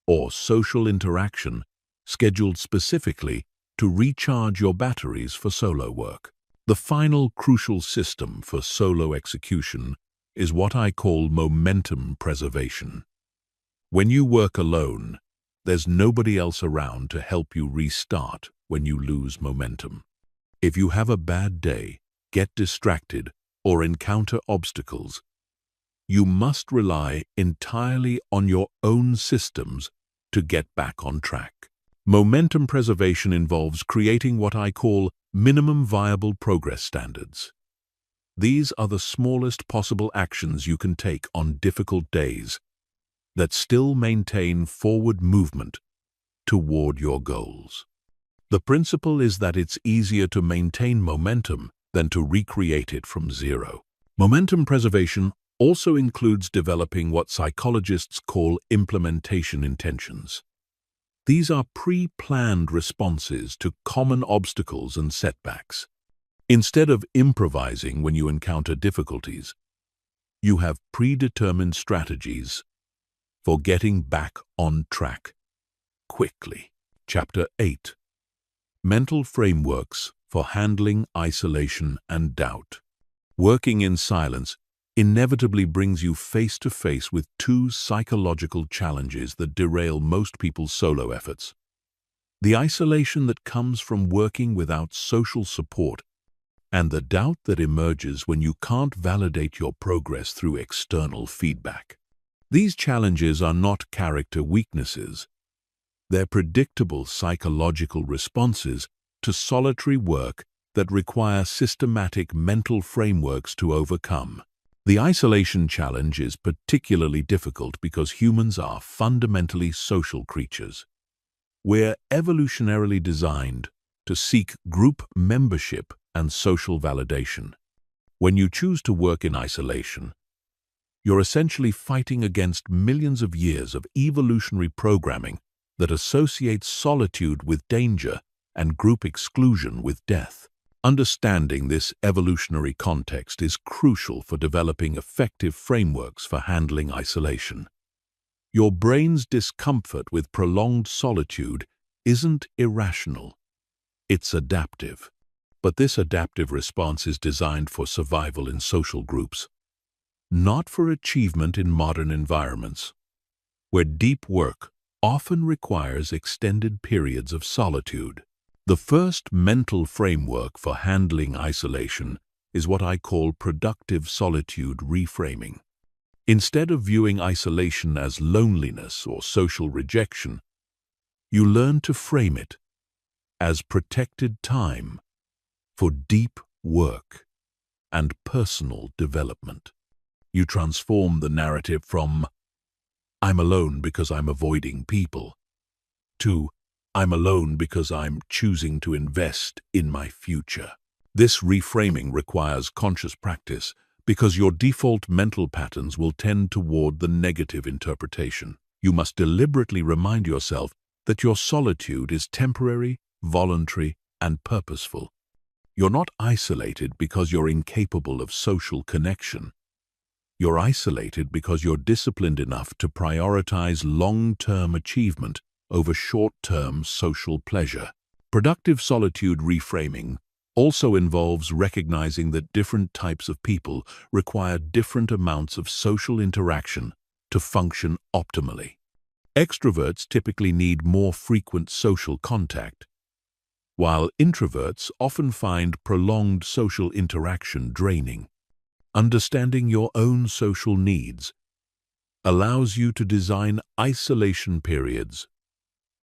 or social interaction scheduled specifically to recharge your batteries for solo work. The final crucial system for solo execution is what I call momentum preservation. When you work alone, there's nobody else around to help you restart when you lose momentum. If you have a bad day, get distracted, or encounter obstacles, you must rely entirely on your own systems to get back on track. Momentum preservation involves creating what I call minimum viable progress standards. These are the smallest possible actions you can take on difficult days that still maintain forward movement toward your goals. The principle is that it's easier to maintain momentum than to recreate it from zero. Momentum preservation also includes developing what psychologists call implementation intentions. These are pre-planned responses to common obstacles and setbacks. Instead of improvising when you encounter difficulties, you have predetermined strategies for getting back on track quickly. Chapter 8. Mental Frameworks for Handling Isolation and Doubt. Working in silence inevitably brings you face to face with two psychological challenges that derail most people's solo efforts. The isolation that comes from working without social support, and the doubt that emerges when you can't validate your progress through external feedback. These challenges are not character weaknesses. They're predictable psychological responses to solitary work that require systematic mental frameworks to overcome. The isolation challenge is particularly difficult because humans are fundamentally social creatures. We're evolutionarily designed to seek group membership and social validation. When you choose to work in isolation, you're essentially fighting against millions of years of evolutionary programming that associates solitude with danger and group exclusion with death. Understanding this evolutionary context is crucial for developing effective frameworks for handling isolation. Your brain's discomfort with prolonged solitude isn't irrational. It's adaptive. But this adaptive response is designed for survival in social groups, not for achievement in modern environments, where deep work often requires extended periods of solitude. The first mental framework for handling isolation is what I call productive solitude reframing. Instead of viewing isolation as loneliness or social rejection, you learn to frame it as protected time for deep work and personal development. You transform the narrative from "I'm alone because I'm avoiding people" to "I'm alone because I'm choosing to invest in my future." This reframing requires conscious practice because your default mental patterns will tend toward the negative interpretation. You must deliberately remind yourself that your solitude is temporary, voluntary, and purposeful. You're not isolated because you're incapable of social connection. You're isolated because you're disciplined enough to prioritize long-term achievement over short-term social pleasure. Productive solitude reframing also involves recognizing that different types of people require different amounts of social interaction to function optimally. Extroverts typically need more frequent social contact, while introverts often find prolonged social interaction draining. Understanding your own social needs allows you to design isolation periods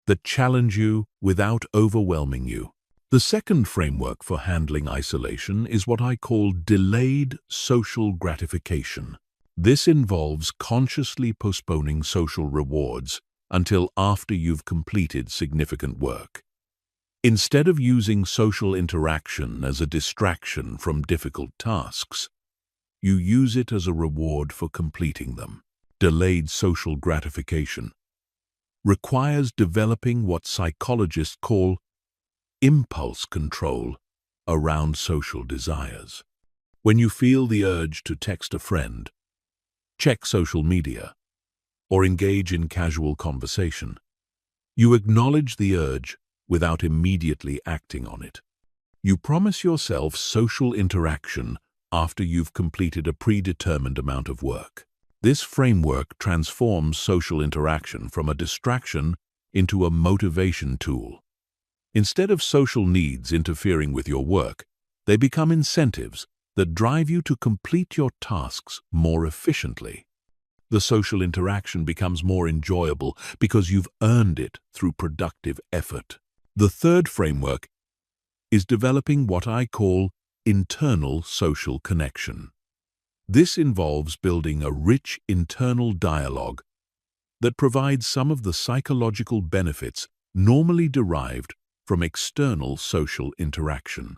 that challenge you without overwhelming you. The second framework for handling isolation is what I call delayed social gratification. This involves consciously postponing social rewards until after you've completed significant work. Instead of using social interaction as a distraction from difficult tasks, you use it as a reward for completing them. Delayed social gratification requires developing what psychologists call impulse control around social desires. When you feel the urge to text a friend, check social media, or engage in casual conversation, you acknowledge the urge without immediately acting on it. You promise yourself social interaction after you've completed a predetermined amount of work. This framework transforms social interaction from a distraction into a motivation tool. Instead of social needs interfering with your work, they become incentives that drive you to complete your tasks more efficiently. The social interaction becomes more enjoyable because you've earned it through productive effort. The third framework is developing what I call internal social connection. This involves building a rich internal dialogue that provides some of the psychological benefits normally derived from external social interaction.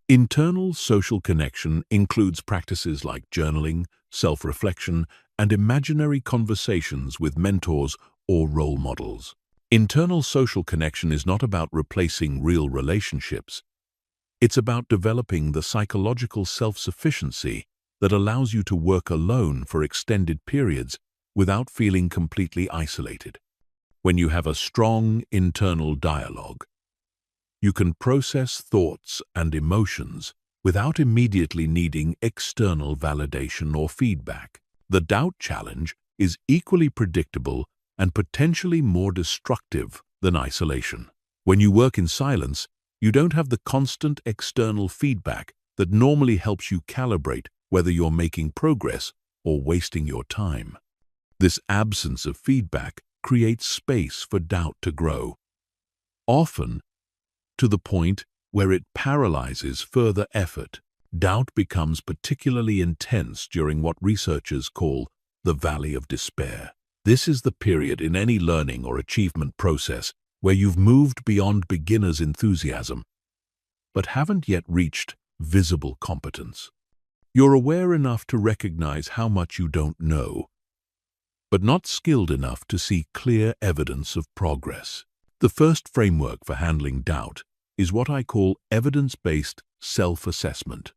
Internal social connection includes practices like journaling, self-reflection, and imaginary conversations with mentors or role models. Internal social connection is not about replacing real relationships. It's about developing the psychological self-sufficiency that allows you to work alone for extended periods without feeling completely isolated. When you have a strong internal dialogue, you can process thoughts and emotions without immediately needing external validation or feedback. The doubt challenge is equally predictable and potentially more destructive than isolation. When you work in silence, you don't have the constant external feedback that normally helps you calibrate whether you're making progress or wasting your time. This absence of feedback creates space for doubt to grow, often to the point where it paralyzes further effort. Doubt becomes particularly intense during what researchers call the valley of despair. This is the period in any learning or achievement process where you've moved beyond beginner's enthusiasm, but haven't yet reached visible competence. You're aware enough to recognize how much you don't know, but not skilled enough to see clear evidence of progress. The first framework for handling doubt is what I call evidence-based self-assessment.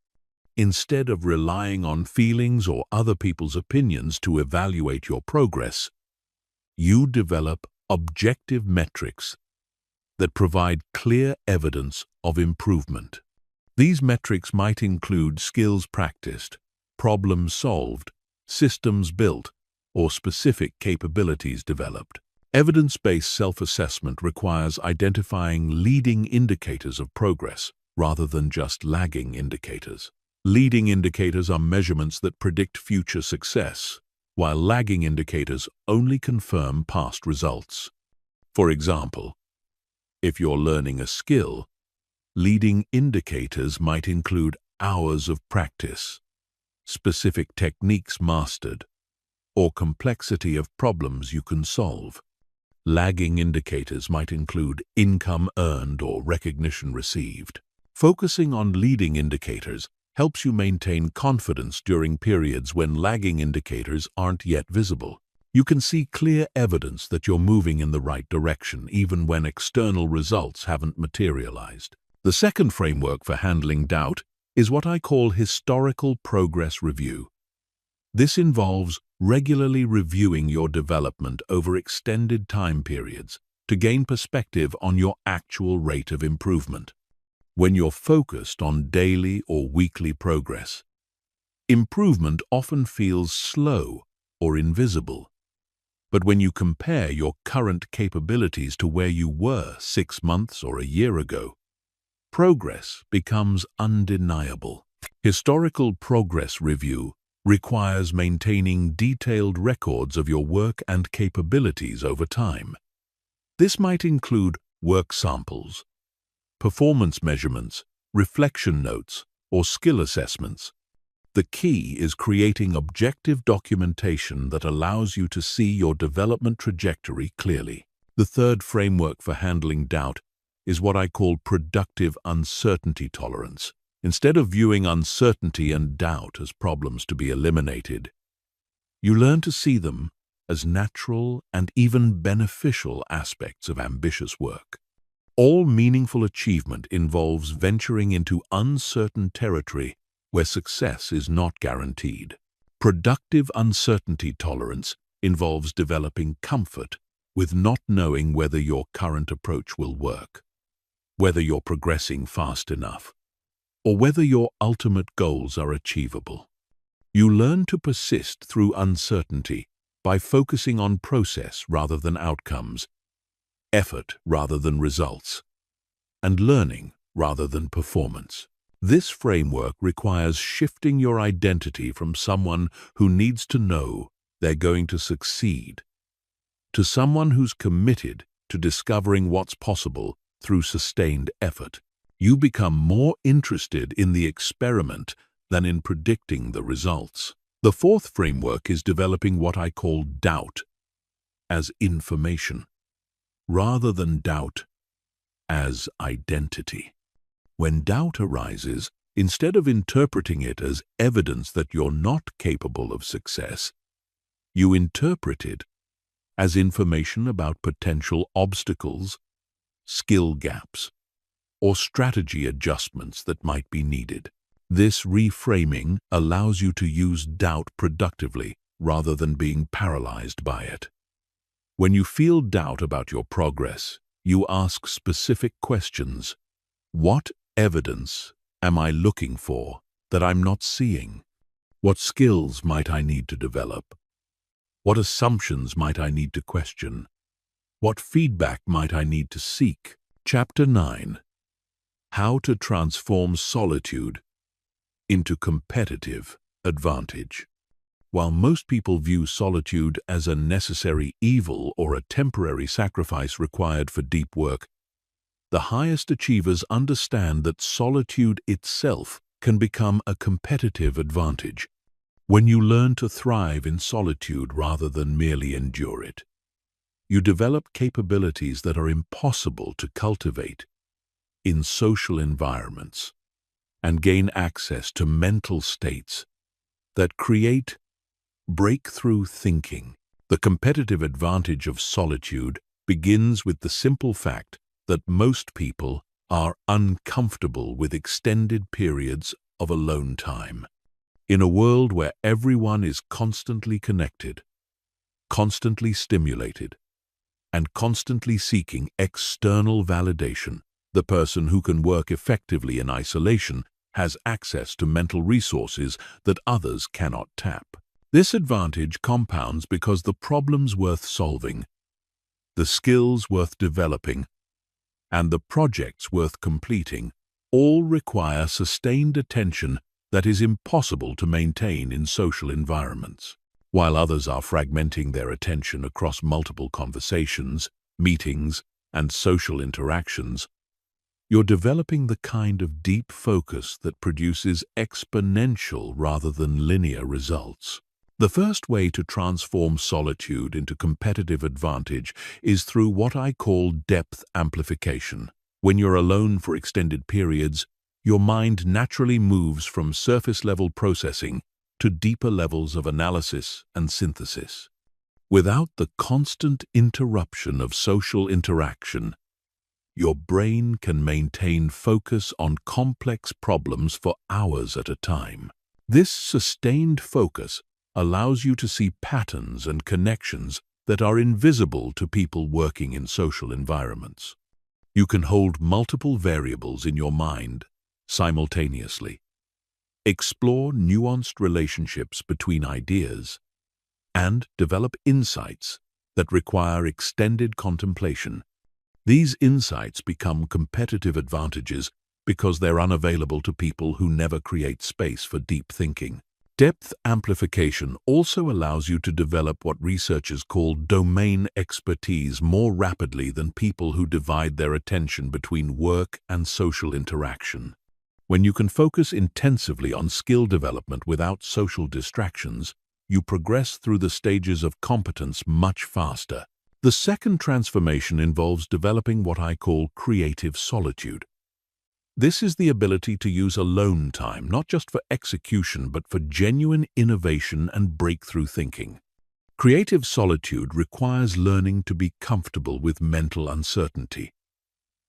Instead of relying on feelings or other people's opinions to evaluate your progress, you develop objective metrics that provide clear evidence of improvement. These metrics might include skills practiced, problems solved, systems built, or specific capabilities developed. Evidence-based self-assessment requires identifying leading indicators of progress rather than just lagging indicators. Leading indicators are measurements that predict future success, while lagging indicators only confirm past results. For example, if you're learning a skill, leading indicators might include hours of practice, specific techniques mastered, or complexity of problems you can solve. Lagging indicators might include income earned or recognition received. Focusing on leading indicators helps you maintain confidence during periods when lagging indicators aren't yet visible. You can see clear evidence that you're moving in the right direction even when external results haven't materialized. The second framework for handling doubt is what I call historical progress review. This involves regularly reviewing your development over extended time periods to gain perspective on your actual rate of improvement. When you're focused on daily or weekly progress, improvement often feels slow or invisible. But when you compare your current capabilities to where you were 6 months or a year ago, progress becomes undeniable. Historical progress review requires maintaining detailed records of your work and capabilities over time. This might include work samples, performance measurements, reflection notes, or skill assessments. The key is creating objective documentation that allows you to see your development trajectory clearly. The third framework for handling doubt is what I call productive uncertainty tolerance. Instead of viewing uncertainty and doubt as problems to be eliminated, you learn to see them as natural and even beneficial aspects of ambitious work. All meaningful achievement involves venturing into uncertain territory where success is not guaranteed. Productive uncertainty tolerance involves developing comfort with not knowing whether your current approach will work, whether you're progressing fast enough, or whether your ultimate goals are achievable. You learn to persist through uncertainty by focusing on process rather than outcomes, effort rather than results, and learning rather than performance. This framework requires shifting your identity from someone who needs to know they're going to succeed to someone who's committed to discovering what's possible through sustained effort. You become more interested in the experiment than in predicting the results. The fourth framework is developing what I call doubt as information, rather than doubt as identity. When doubt arises, instead of interpreting it as evidence that you're not capable of success, you interpret it as information about potential obstacles, skill gaps, or strategy adjustments that might be needed. This reframing allows you to use doubt productively rather than being paralyzed by it. When you feel doubt about your progress, you ask specific questions. What evidence am I looking for that I'm not seeing? What skills might I need to develop? What assumptions might I need to question? What feedback might I need to seek? Chapter 9. How to transform solitude into competitive advantage. While most people view solitude as a necessary evil or a temporary sacrifice required for deep work, the highest achievers understand that solitude itself can become a competitive advantage. When you learn to thrive in solitude rather than merely endure it, you develop capabilities that are impossible to cultivate in social environments and gain access to mental states that create breakthrough thinking. The competitive advantage of solitude begins with the simple fact that most people are uncomfortable with extended periods of alone time. In a world where everyone is constantly connected, constantly stimulated, and constantly seeking external validation, the person who can work effectively in isolation has access to mental resources that others cannot tap. This advantage compounds because the problems worth solving, the skills worth developing, and the projects worth completing all require sustained attention that is impossible to maintain in social environments. While others are fragmenting their attention across multiple conversations, meetings, and social interactions, you're developing the kind of deep focus that produces exponential rather than linear results. The first way to transform solitude into competitive advantage is through what I call depth amplification. When you're alone for extended periods, your mind naturally moves from surface-level processing to deeper levels of analysis and synthesis. Without the constant interruption of social interaction, your brain can maintain focus on complex problems for hours at a time. This sustained focus allows you to see patterns and connections that are invisible to people working in social environments. You can hold multiple variables in your mind simultaneously, explore nuanced relationships between ideas, and develop insights that require extended contemplation. These insights become competitive advantages because they're unavailable to people who never create space for deep thinking. Depth amplification also allows you to develop what researchers call domain expertise more rapidly than people who divide their attention between work and social interaction. When you can focus intensively on skill development without social distractions, you progress through the stages of competence much faster. The second transformation involves developing what I call creative solitude. This is the ability to use alone time not just for execution but for genuine innovation and breakthrough thinking. Creative solitude requires learning to be comfortable with mental uncertainty,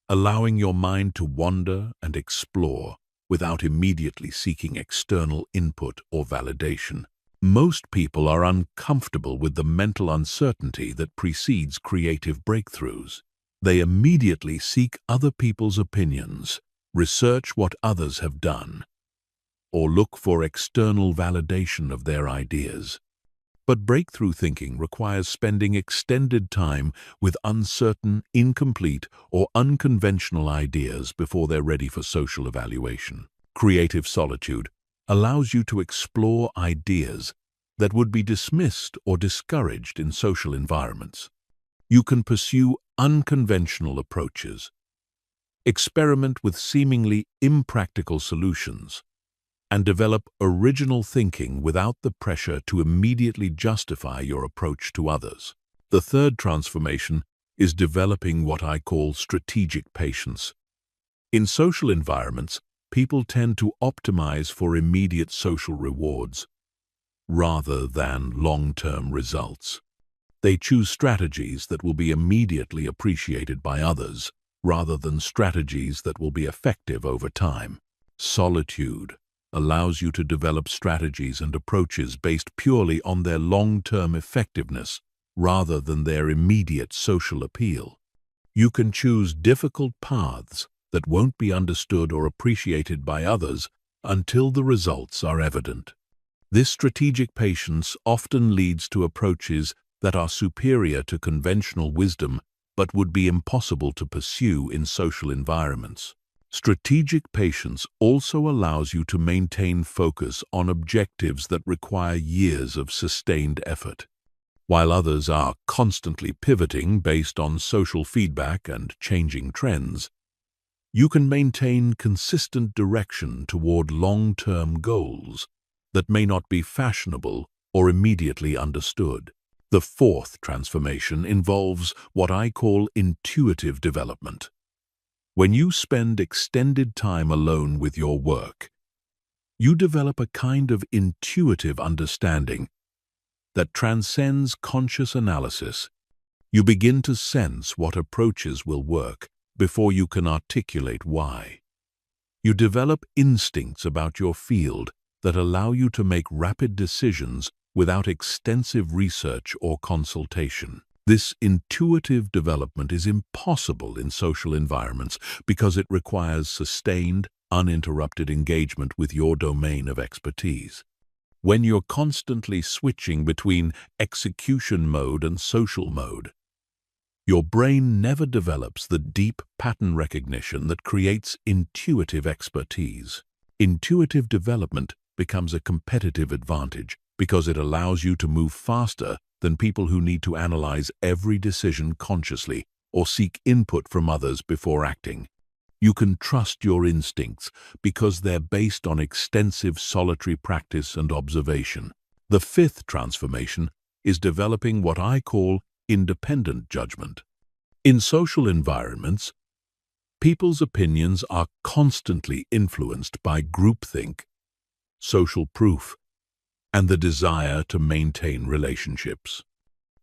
allowing your mind to wander and explore without immediately seeking external input or validation. Most people are uncomfortable with the mental uncertainty that precedes creative breakthroughs. They immediately seek other people's opinions, research what others have done, or look for external validation of their ideas. But breakthrough thinking requires spending extended time with uncertain, incomplete, or unconventional ideas before they're ready for social evaluation. Creative solitude allows you to explore ideas that would be dismissed or discouraged in social environments. You can pursue unconventional approaches, experiment with seemingly impractical solutions, and develop original thinking without the pressure to immediately justify your approach to others. The third transformation is developing what I call strategic patience. In social environments, people tend to optimize for immediate social rewards rather than long-term results. They choose strategies that will be immediately appreciated by others rather than strategies that will be effective over time. Solitude allows you to develop strategies and approaches based purely on their long-term effectiveness rather than their immediate social appeal. You can choose difficult paths that won't be understood or appreciated by others until the results are evident. This strategic patience often leads to approaches that are superior to conventional wisdom but would be impossible to pursue in social environments. Strategic patience also allows you to maintain focus on objectives that require years of sustained effort. While others are constantly pivoting based on social feedback and changing trends, you can maintain consistent direction toward long-term goals that may not be fashionable or immediately understood. The fourth transformation involves what I call intuitive development. When you spend extended time alone with your work, you develop a kind of intuitive understanding that transcends conscious analysis. You begin to sense what approaches will work before you can articulate why. You develop instincts about your field that allow you to make rapid decisions without extensive research or consultation. This intuitive development is impossible in social environments because it requires sustained, uninterrupted engagement with your domain of expertise. When you're constantly switching between execution mode and social mode, your brain never develops the deep pattern recognition that creates intuitive expertise. Intuitive development becomes a competitive advantage because it allows you to move faster than people who need to analyze every decision consciously or seek input from others before acting. You can trust your instincts because they're based on extensive solitary practice and observation. The fifth transformation is developing what I call independent judgment. In social environments, people's opinions are constantly influenced by groupthink, social proof, and the desire to maintain relationships.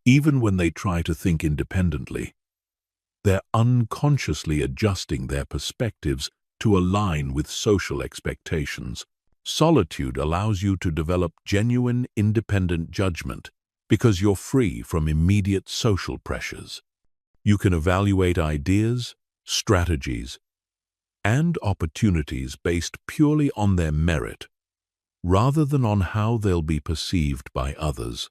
Even when they try to think independently, they're unconsciously adjusting their perspectives to align with social expectations. Solitude allows you to develop genuine independent judgment because you're free from immediate social pressures. You can evaluate ideas, strategies, and opportunities based purely on their merit, rather than on how they'll be perceived by others.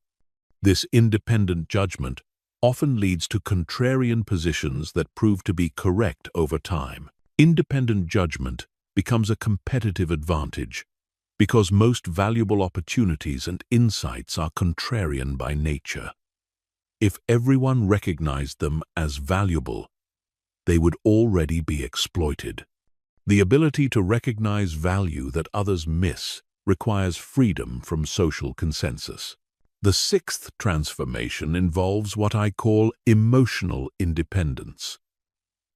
This independent judgment often leads to contrarian positions that prove to be correct over time. Independent judgment becomes a competitive advantage because most valuable opportunities and insights are contrarian by nature. If everyone recognized them as valuable, they would already be exploited. The ability to recognize value that others miss requires freedom from social consensus. The sixth transformation involves what I call emotional independence.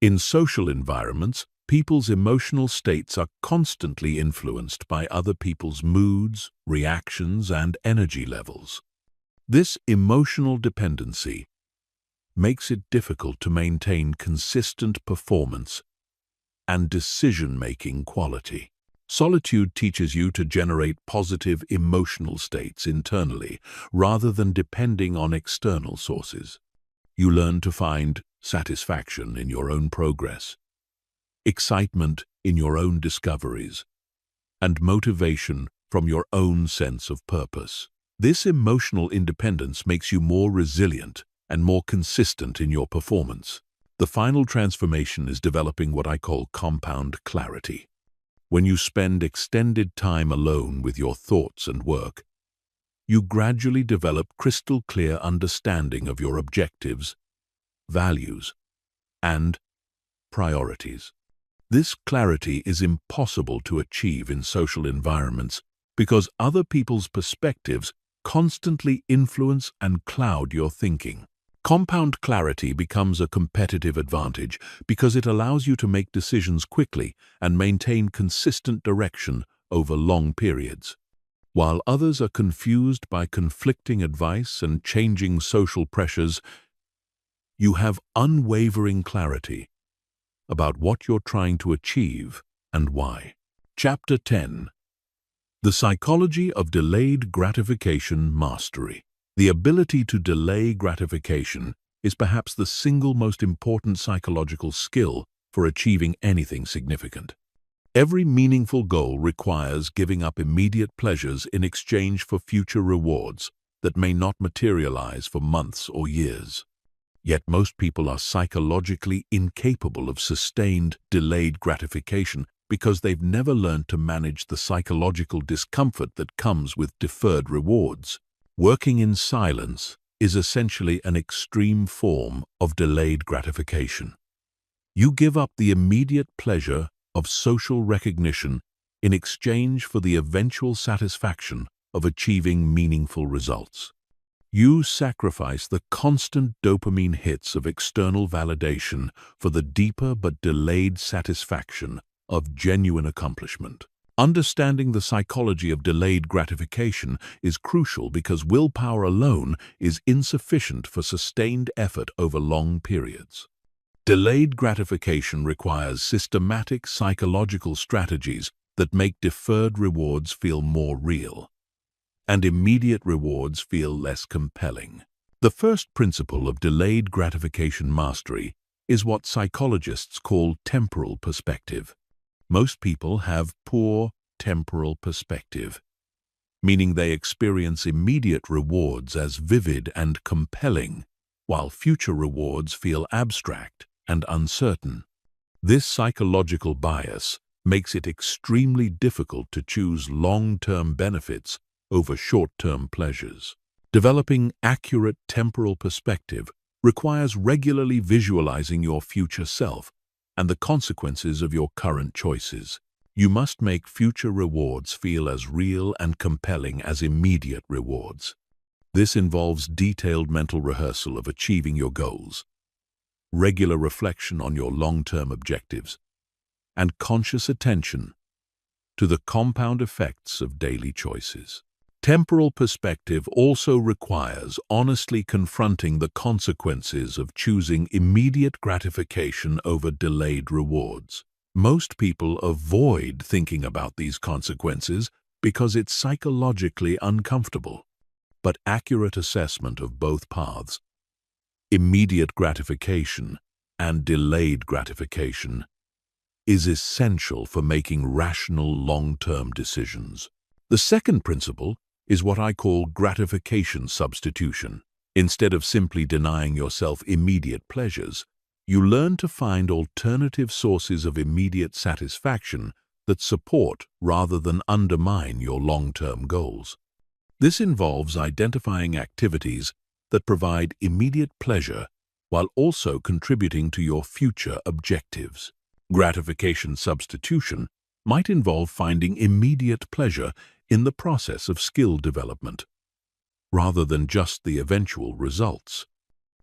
In social environments, people's emotional states are constantly influenced by other people's moods, reactions, and energy levels. This emotional dependency makes it difficult to maintain consistent performance and decision-making quality. Solitude teaches you to generate positive emotional states internally rather than depending on external sources. You learn to find satisfaction in your own progress, excitement in your own discoveries, and motivation from your own sense of purpose. This emotional independence makes you more resilient and more consistent in your performance. The final transformation is developing what I call compound clarity. When you spend extended time alone with your thoughts and work, you gradually develop crystal clear understanding of your objectives, values, and priorities. This clarity is impossible to achieve in social environments because other people's perspectives constantly influence and cloud your thinking. Compound clarity becomes a competitive advantage because it allows you to make decisions quickly and maintain consistent direction over long periods. While others are confused by conflicting advice and changing social pressures, you have unwavering clarity about what you're trying to achieve and why. Chapter 10. The Psychology of Delayed Gratification Mastery. The ability to delay gratification is perhaps the single most important psychological skill for achieving anything significant. Every meaningful goal requires giving up immediate pleasures in exchange for future rewards that may not materialize for months or years. Yet most people are psychologically incapable of sustained, delayed gratification because they've never learned to manage the psychological discomfort that comes with deferred rewards. Working in silence is essentially an extreme form of delayed gratification. You give up the immediate pleasure of social recognition in exchange for the eventual satisfaction of achieving meaningful results. You sacrifice the constant dopamine hits of external validation for the deeper but delayed satisfaction of genuine accomplishment. Understanding the psychology of delayed gratification is crucial because willpower alone is insufficient for sustained effort over long periods. Delayed gratification requires systematic psychological strategies that make deferred rewards feel more real and immediate rewards feel less compelling. The first principle of delayed gratification mastery is what psychologists call temporal perspective. Most people have poor temporal perspective, meaning they experience immediate rewards as vivid and compelling, while future rewards feel abstract and uncertain. This psychological bias makes it extremely difficult to choose long-term benefits over short-term pleasures. Developing accurate temporal perspective requires regularly visualizing your future self and the consequences of your current choices. You must make future rewards feel as real and compelling as immediate rewards. This involves detailed mental rehearsal of achieving your goals, regular reflection on your long-term objectives, and conscious attention to the compound effects of daily choices. Temporal perspective also requires honestly confronting the consequences of choosing immediate gratification over delayed rewards. Most people avoid thinking about these consequences because it's psychologically uncomfortable. But accurate assessment of both paths, immediate gratification and delayed gratification, is essential for making rational long-term decisions. The second principle is what I call gratification substitution. Instead of simply denying yourself immediate pleasures, you learn to find alternative sources of immediate satisfaction that support rather than undermine your long-term goals. This involves identifying activities that provide immediate pleasure while also contributing to your future objectives. Gratification substitution might involve finding immediate pleasure in the process of skill development, rather than just the eventual results.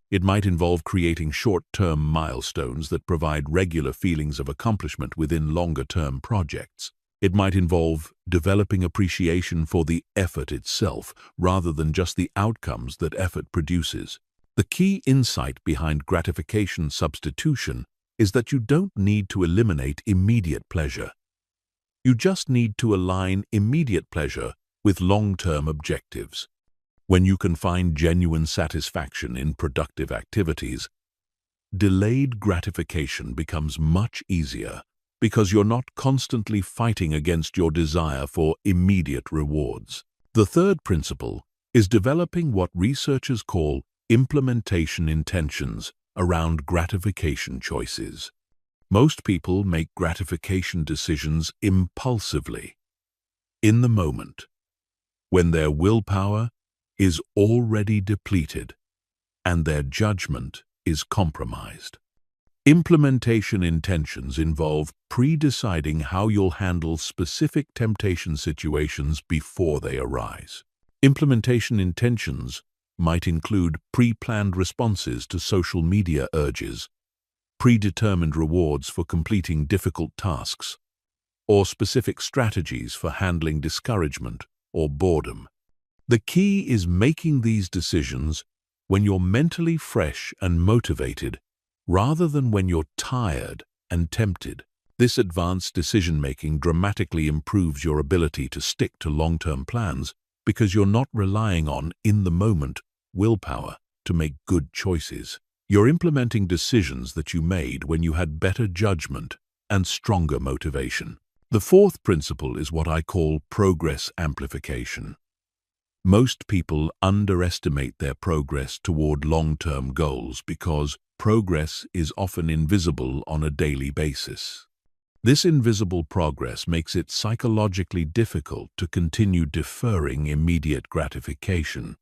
It might involve creating short-term milestones that provide regular feelings of accomplishment within longer-term projects. It might involve developing appreciation for the effort itself, rather than just the outcomes that effort produces. The key insight behind gratification substitution is that you don't need to eliminate immediate pleasure. You just need to align immediate pleasure with long-term objectives. When you can find genuine satisfaction in productive activities, delayed gratification becomes much easier because you're not constantly fighting against your desire for immediate rewards. The third principle is developing what researchers call implementation intentions around gratification choices. Most people make gratification decisions impulsively, in the moment, when their willpower is already depleted and their judgment is compromised. Implementation intentions involve pre-deciding how you'll handle specific temptation situations before they arise. Implementation intentions might include pre-planned responses to social media urges, predetermined rewards for completing difficult tasks, or specific strategies for handling discouragement or boredom. The key is making these decisions when you're mentally fresh and motivated, rather than when you're tired and tempted. This advanced decision-making dramatically improves your ability to stick to long-term plans because you're not relying on in-the-moment willpower to make good choices. You're implementing decisions that you made when you had better judgment and stronger motivation. The fourth principle is what I call progress amplification. Most people underestimate their progress toward long-term goals because progress is often invisible on a daily basis. This invisible progress makes it psychologically difficult to continue deferring immediate gratification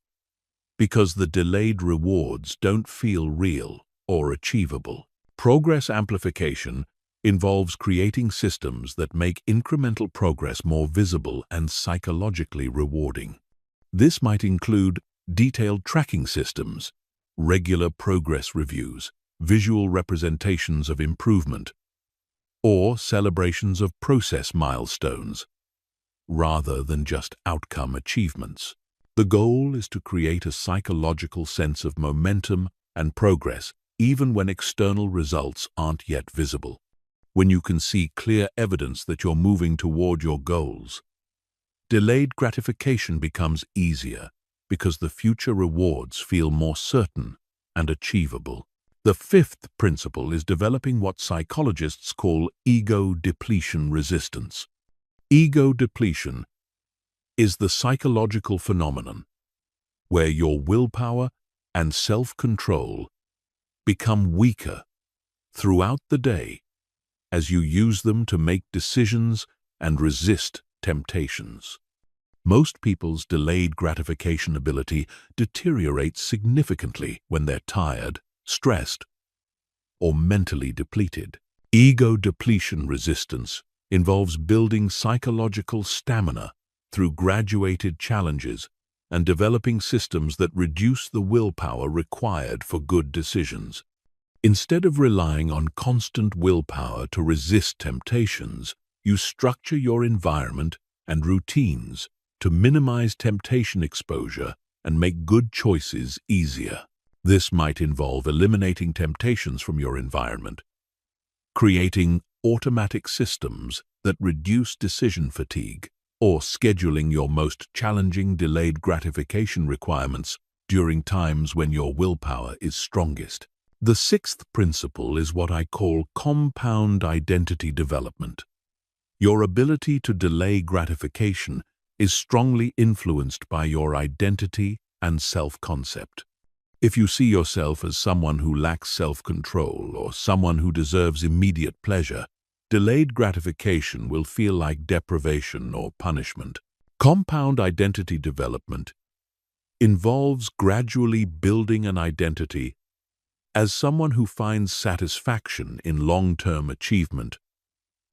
because the delayed rewards don't feel real or achievable. Progress amplification involves creating systems that make incremental progress more visible and psychologically rewarding. This might include detailed tracking systems, regular progress reviews, visual representations of improvement, or celebrations of process milestones, rather than just outcome achievements. The goal is to create a psychological sense of momentum and progress, even when external results aren't yet visible. When you can see clear evidence that you're moving toward your goals, delayed gratification becomes easier because the future rewards feel more certain and achievable. The fifth principle is developing what psychologists call ego depletion resistance. Ego depletion is the psychological phenomenon where your willpower and self-control become weaker throughout the day as you use them to make decisions and resist temptations. Most people's delayed gratification ability deteriorates significantly when they're tired, stressed, or mentally depleted. Ego depletion resistance involves building psychological stamina through graduated challenges and developing systems that reduce the willpower required for good decisions. Instead of relying on constant willpower to resist temptations, you structure your environment and routines to minimize temptation exposure and make good choices easier. This might involve eliminating temptations from your environment, creating automatic systems that reduce decision fatigue, or scheduling your most challenging delayed gratification requirements during times when your willpower is strongest. The sixth principle is what I call compound identity development. Your ability to delay gratification is strongly influenced by your identity and self-concept. If you see yourself as someone who lacks self-control or someone who deserves immediate pleasure, delayed gratification will feel like deprivation or punishment. Compound identity development involves gradually building an identity as someone who finds satisfaction in long-term achievement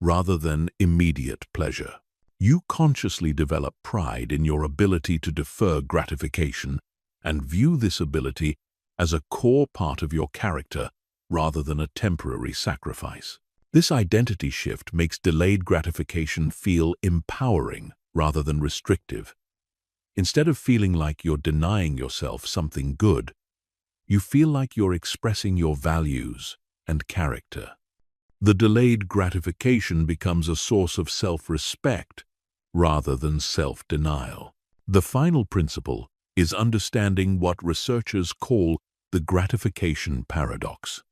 rather than immediate pleasure. You consciously develop pride in your ability to defer gratification and view this ability as a core part of your character rather than a temporary sacrifice. This identity shift makes delayed gratification feel empowering rather than restrictive. Instead of feeling like you're denying yourself something good, you feel like you're expressing your values and character. The delayed gratification becomes a source of self-respect rather than self-denial. The final principle is understanding what researchers call the gratification paradox.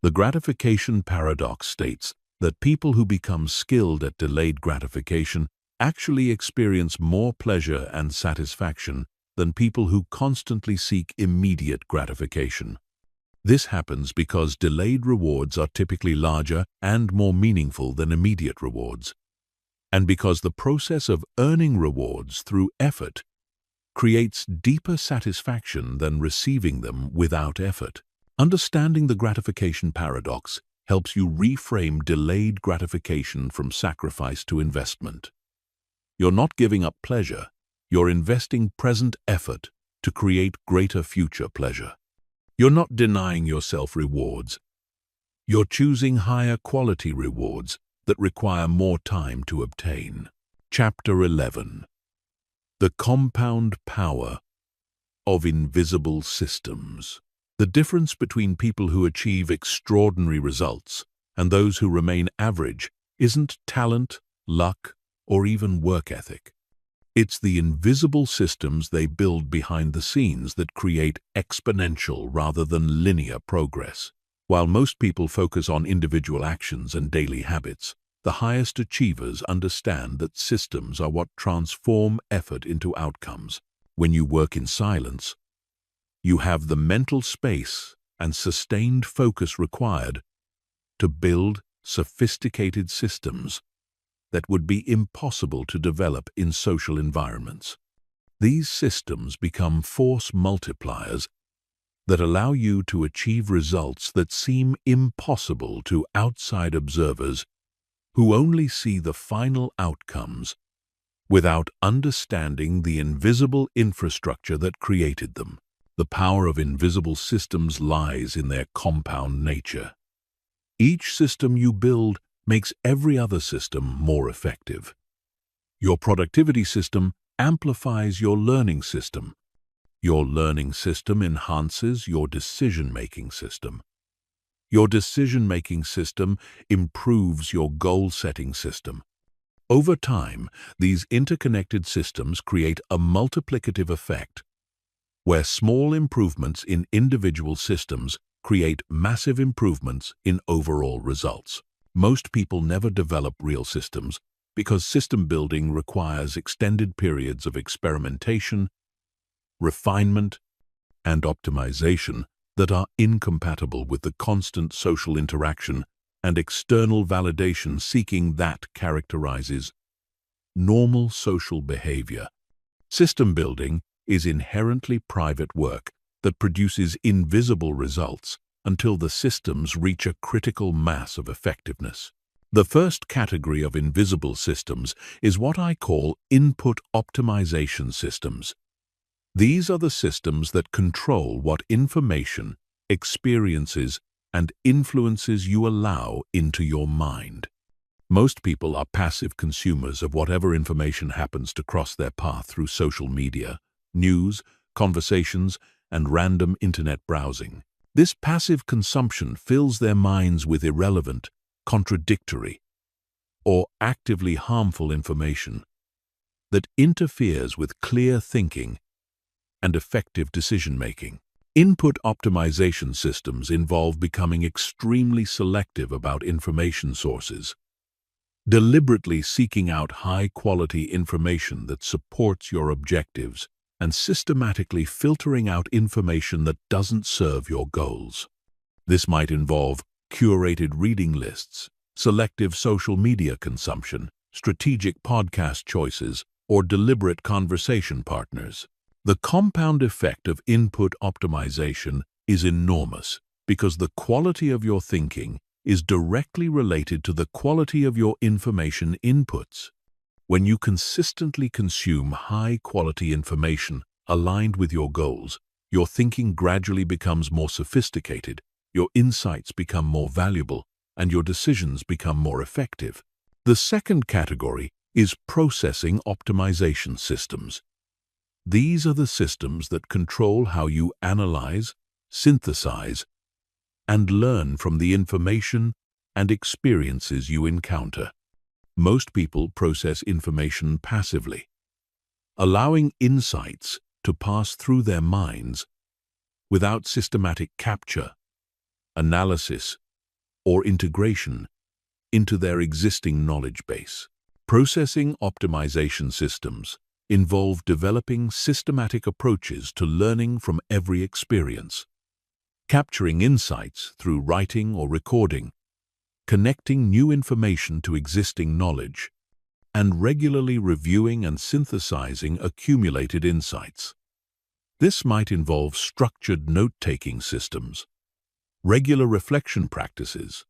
The gratification paradox states that people who become skilled at delayed gratification actually experience more pleasure and satisfaction than people who constantly seek immediate gratification. This happens because delayed rewards are typically larger and more meaningful than immediate rewards, and because the process of earning rewards through effort creates deeper satisfaction than receiving them without effort. Understanding the gratification paradox helps you reframe delayed gratification from sacrifice to investment. You're not giving up pleasure, you're investing present effort to create greater future pleasure. You're not denying yourself rewards, you're choosing higher quality rewards that require more time to obtain. Chapter 11. The compound power of invisible systems. The difference between people who achieve extraordinary results and those who remain average isn't talent, luck, or even work ethic. It's the invisible systems they build behind the scenes that create exponential rather than linear progress. While most people focus on individual actions and daily habits, the highest achievers understand that systems are what transform effort into outcomes. When you work in silence, you have the mental space and sustained focus required to build sophisticated systems that would be impossible to develop in social environments. These systems become force multipliers that allow you to achieve results that seem impossible to outside observers who only see the final outcomes without understanding the invisible infrastructure that created them. The power of invisible systems lies in their compound nature. Each system you build makes every other system more effective. Your productivity system amplifies your learning system. Your learning system enhances your decision-making system. Your decision-making system improves your goal-setting system. Over time, these interconnected systems create a multiplicative effect, where small improvements in individual systems create massive improvements in overall results. Most people never develop real systems because system building requires extended periods of experimentation, refinement, and optimization that are incompatible with the constant social interaction and external validation seeking that characterizes normal social behavior. System building is inherently private work that produces invisible results until the systems reach a critical mass of effectiveness. The first category of invisible systems is what I call input optimization systems. These are the systems that control what information, experiences, and influences you allow into your mind. Most people are passive consumers of whatever information happens to cross their path through social media, news, conversations, and random internet browsing. This passive consumption fills their minds with irrelevant, contradictory, or actively harmful information that interferes with clear thinking and effective decision-making. Input optimization systems involve becoming extremely selective about information sources, deliberately seeking out high-quality information that supports your objectives, and systematically filtering out information that doesn't serve your goals. This might involve curated reading lists, selective social media consumption, strategic podcast choices, or deliberate conversation partners. The compound effect of input optimization is enormous because the quality of your thinking is directly related to the quality of your information inputs. When you consistently consume high-quality information aligned with your goals, your thinking gradually becomes more sophisticated, your insights become more valuable, and your decisions become more effective. The second category is processing optimization systems. These are the systems that control how you analyze, synthesize, and learn from the information and experiences you encounter. Most people process information passively, allowing insights to pass through their minds without systematic capture, analysis, or integration into their existing knowledge base. Processing optimization systems involve developing systematic approaches to learning from every experience, capturing insights through writing or recording, connecting new information to existing knowledge, and regularly reviewing and synthesizing accumulated insights. This might involve structured note-taking systems, regular reflection practices,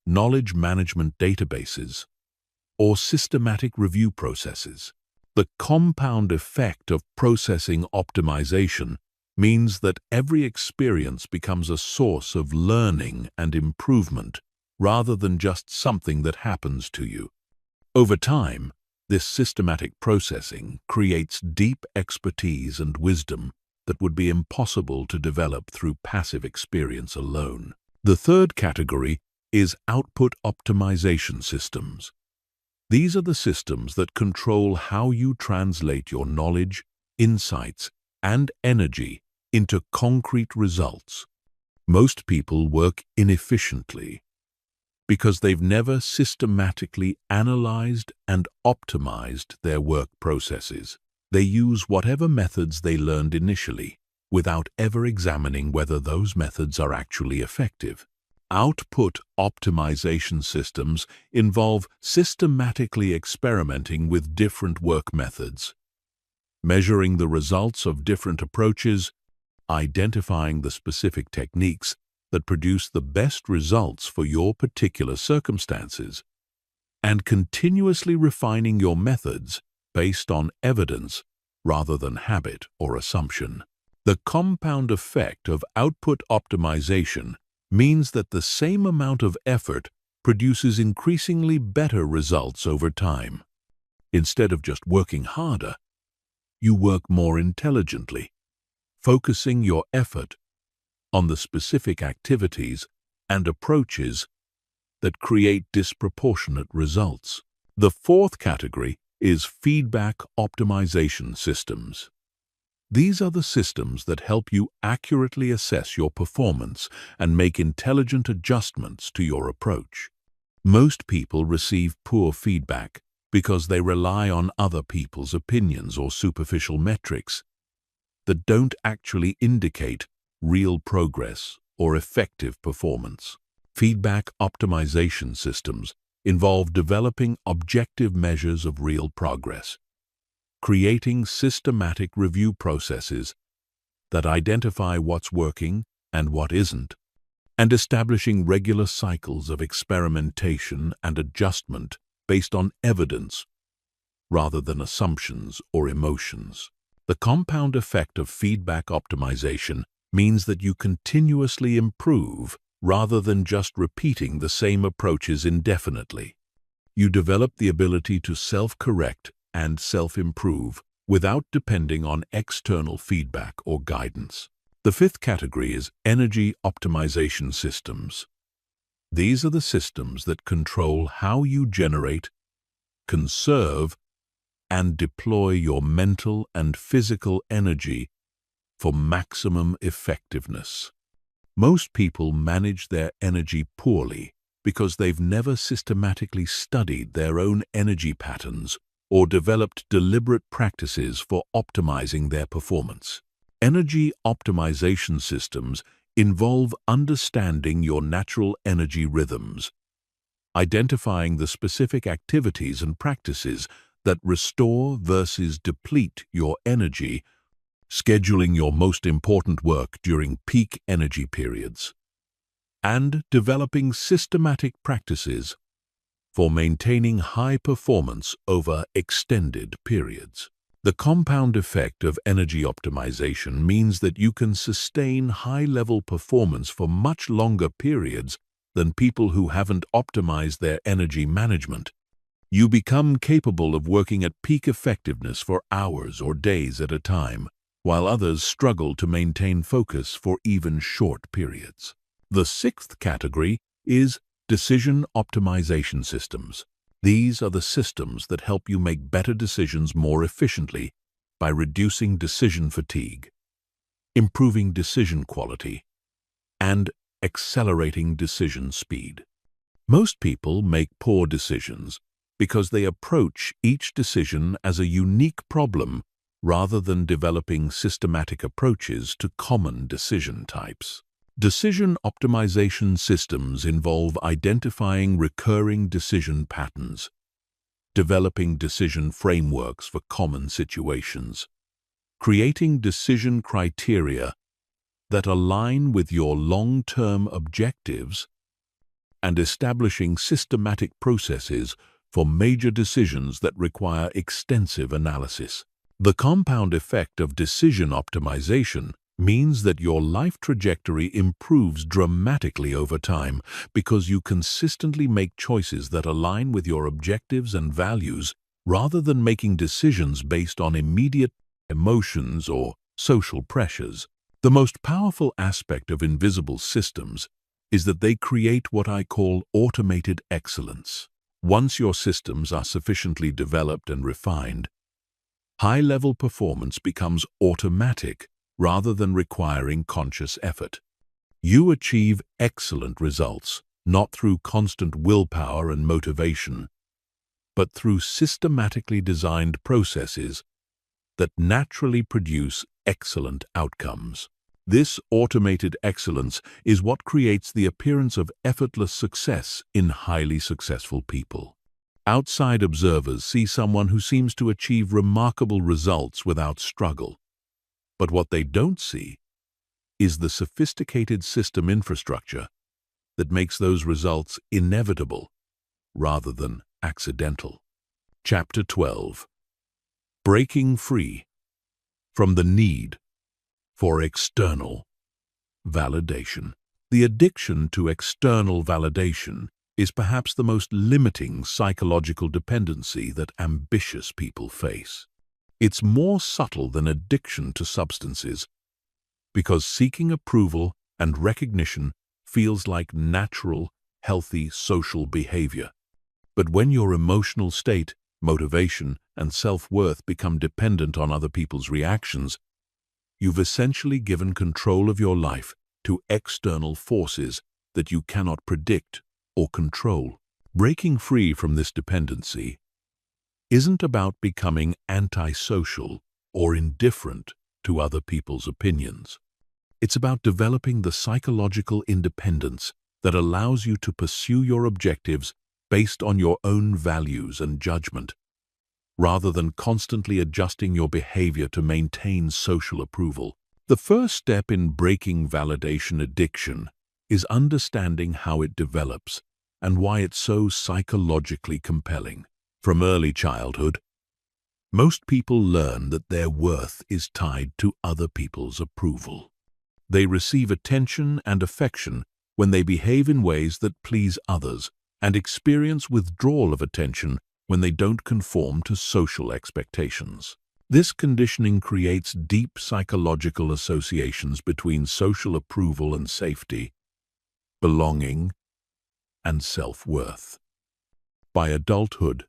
knowledge management databases, or systematic review processes. The compound effect of processing optimization means that every experience becomes a source of learning and improvement rather than just something that happens to you. Over time, this systematic processing creates deep expertise and wisdom that would be impossible to develop through passive experience alone. The third category is output optimization systems. These are the systems that control how you translate your knowledge, insights, and energy into concrete results. Most people work inefficiently because they've never systematically analyzed and optimized their work processes. They use whatever methods they learned initially, without ever examining whether those methods are actually effective. Output optimization systems involve systematically experimenting with different work methods, measuring the results of different approaches, identifying the specific techniques that produce the best results for your particular circumstances, and continuously refining your methods based on evidence rather than habit or assumption. The compound effect of output optimization means that the same amount of effort produces increasingly better results over time. Instead of just working harder, you work more intelligently, focusing your effort on the specific activities and approaches that create disproportionate results. The fourth category is feedback optimization systems. These are the systems that help you accurately assess your performance and make intelligent adjustments to your approach. Most people receive poor feedback because they rely on other people's opinions or superficial metrics that don't actually indicate real progress or effective performance. Feedback optimization systems involve developing objective measures of real progress, creating systematic review processes that identify what's working and what isn't, and establishing regular cycles of experimentation and adjustment based on evidence rather than assumptions or emotions. The compound effect of feedback optimization means that you continuously improve rather than just repeating the same approaches indefinitely. You develop the ability to self-correct and self-improve without depending on external feedback or guidance. The fifth category is energy optimization systems. These are the systems that control how you generate, conserve, and deploy your mental and physical energy for maximum effectiveness. Most people manage their energy poorly because they've never systematically studied their own energy patterns or developed deliberate practices for optimizing their performance. Energy optimization systems involve understanding your natural energy rhythms, identifying the specific activities and practices that restore versus deplete your energy, scheduling your most important work during peak energy periods, and developing systematic practices for maintaining high performance over extended periods. The compound effect of energy optimization means that you can sustain high-level performance for much longer periods than people who haven't optimized their energy management. You become capable of working at peak effectiveness for hours or days at a time, while others struggle to maintain focus for even short periods. The sixth category is decision optimization systems. These are the systems that help you make better decisions more efficiently by reducing decision fatigue, improving decision quality, and accelerating decision speed. Most people make poor decisions because they approach each decision as a unique problem rather than developing systematic approaches to common decision types. Decision optimization systems involve identifying recurring decision patterns, developing decision frameworks for common situations, creating decision criteria that align with your long-term objectives, and establishing systematic processes for major decisions that require extensive analysis. The compound effect of decision optimization means that your life trajectory improves dramatically over time because you consistently make choices that align with your objectives and values rather than making decisions based on immediate emotions or social pressures. The most powerful aspect of invisible systems is that they create what I call automated excellence. Once your systems are sufficiently developed and refined, high-level performance becomes automatic rather than requiring conscious effort. You achieve excellent results, not through constant willpower and motivation, but through systematically designed processes that naturally produce excellent outcomes. This automated excellence is what creates the appearance of effortless success in highly successful people. Outside observers see someone who seems to achieve remarkable results without struggle. But what they don't see is the sophisticated system infrastructure that makes those results inevitable rather than accidental. Chapter 12. Breaking free from the need for external validation. The addiction to external validation is perhaps the most limiting psychological dependency that ambitious people face. It's more subtle than addiction to substances because seeking approval and recognition feels like natural, healthy social behavior. But when your emotional state, motivation, and self-worth become dependent on other people's reactions, you've essentially given control of your life to external forces that you cannot predict or control. Breaking free from this dependency isn't about becoming antisocial or indifferent to other people's opinions. It's about developing the psychological independence that allows you to pursue your objectives based on your own values and judgment, rather than constantly adjusting your behavior to maintain social approval. The first step in breaking validation addiction is understanding how it develops and why it's so psychologically compelling. From early childhood, most people learn that their worth is tied to other people's approval. They receive attention and affection when they behave in ways that please others, and experience withdrawal of attention when they don't conform to social expectations. This conditioning creates deep psychological associations between social approval and safety, belonging, and self-worth. By adulthood,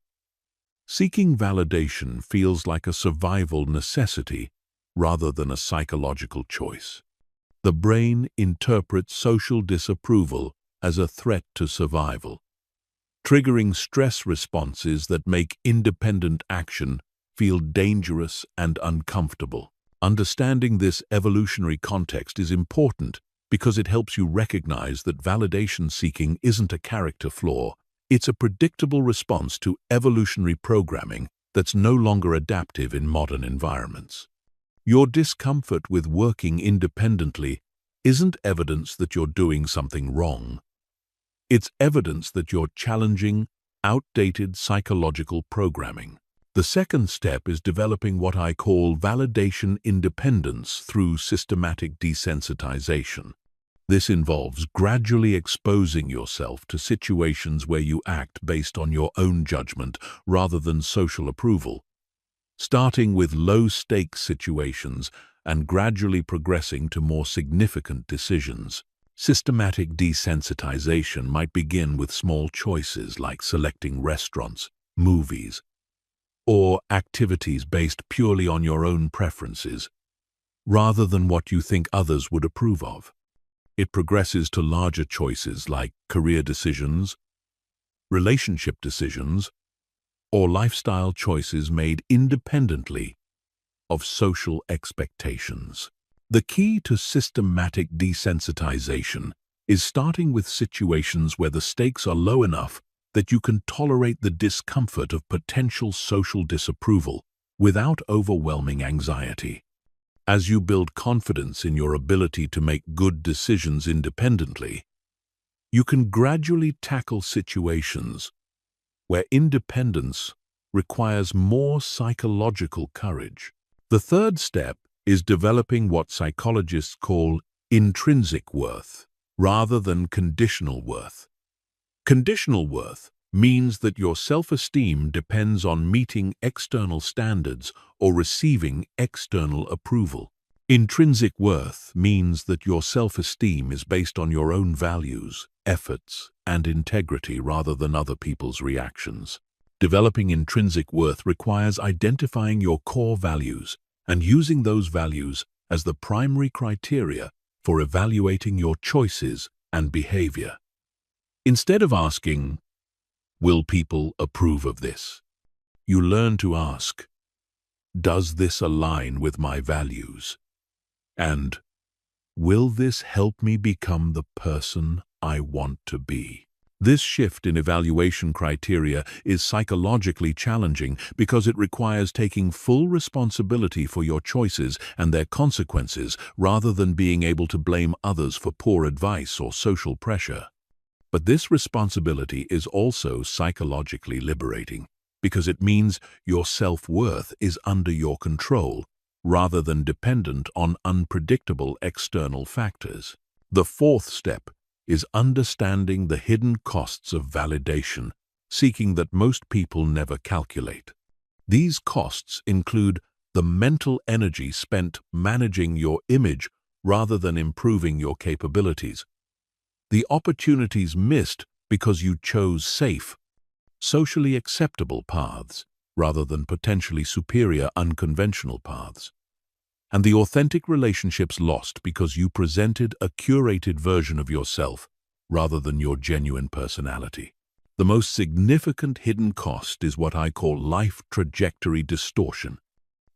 seeking validation feels like a survival necessity rather than a psychological choice. The brain interprets social disapproval as a threat to survival, triggering stress responses that make independent action feel dangerous and uncomfortable. Understanding this evolutionary context is important because it helps you recognize that validation seeking isn't a character flaw. It's a predictable response to evolutionary programming that's no longer adaptive in modern environments. Your discomfort with working independently isn't evidence that you're doing something wrong. It's evidence that you're challenging outdated psychological programming. The second step is developing what I call validation independence through systematic desensitization. This involves gradually exposing yourself to situations where you act based on your own judgment rather than social approval, starting with low-stakes situations and gradually progressing to more significant decisions. Systematic desensitization might begin with small choices like selecting restaurants, movies, or activities based purely on your own preferences, rather than what you think others would approve of. It progresses to larger choices like career decisions, relationship decisions, or lifestyle choices made independently of social expectations. The key to systematic desensitization is starting with situations where the stakes are low enough that you can tolerate the discomfort of potential social disapproval without overwhelming anxiety. As you build confidence in your ability to make good decisions independently, you can gradually tackle situations where independence requires more psychological courage. The third step is developing what psychologists call intrinsic worth, rather than conditional worth. Conditional worth means that your self-esteem depends on meeting external standards or receiving external approval. Intrinsic worth means that your self-esteem is based on your own values, efforts, and integrity rather than other people's reactions. Developing intrinsic worth requires identifying your core values and using those values as the primary criteria for evaluating your choices and behavior. Instead of asking, "Will people approve of this?" you learn to ask, "Does this align with my values?" And, "Will this help me become the person I want to be?" This shift in evaluation criteria is psychologically challenging because it requires taking full responsibility for your choices and their consequences rather than being able to blame others for poor advice or social pressure. But this responsibility is also psychologically liberating because it means your self-worth is under your control rather than dependent on unpredictable external factors. The fourth step is understanding the hidden costs of validation, seeking that most people never calculate. These costs include the mental energy spent managing your image rather than improving your capabilities, the opportunities missed because you chose safe, socially acceptable paths rather than potentially superior unconventional paths, and the authentic relationships lost because you presented a curated version of yourself rather than your genuine personality. The most significant hidden cost is what I call life trajectory distortion.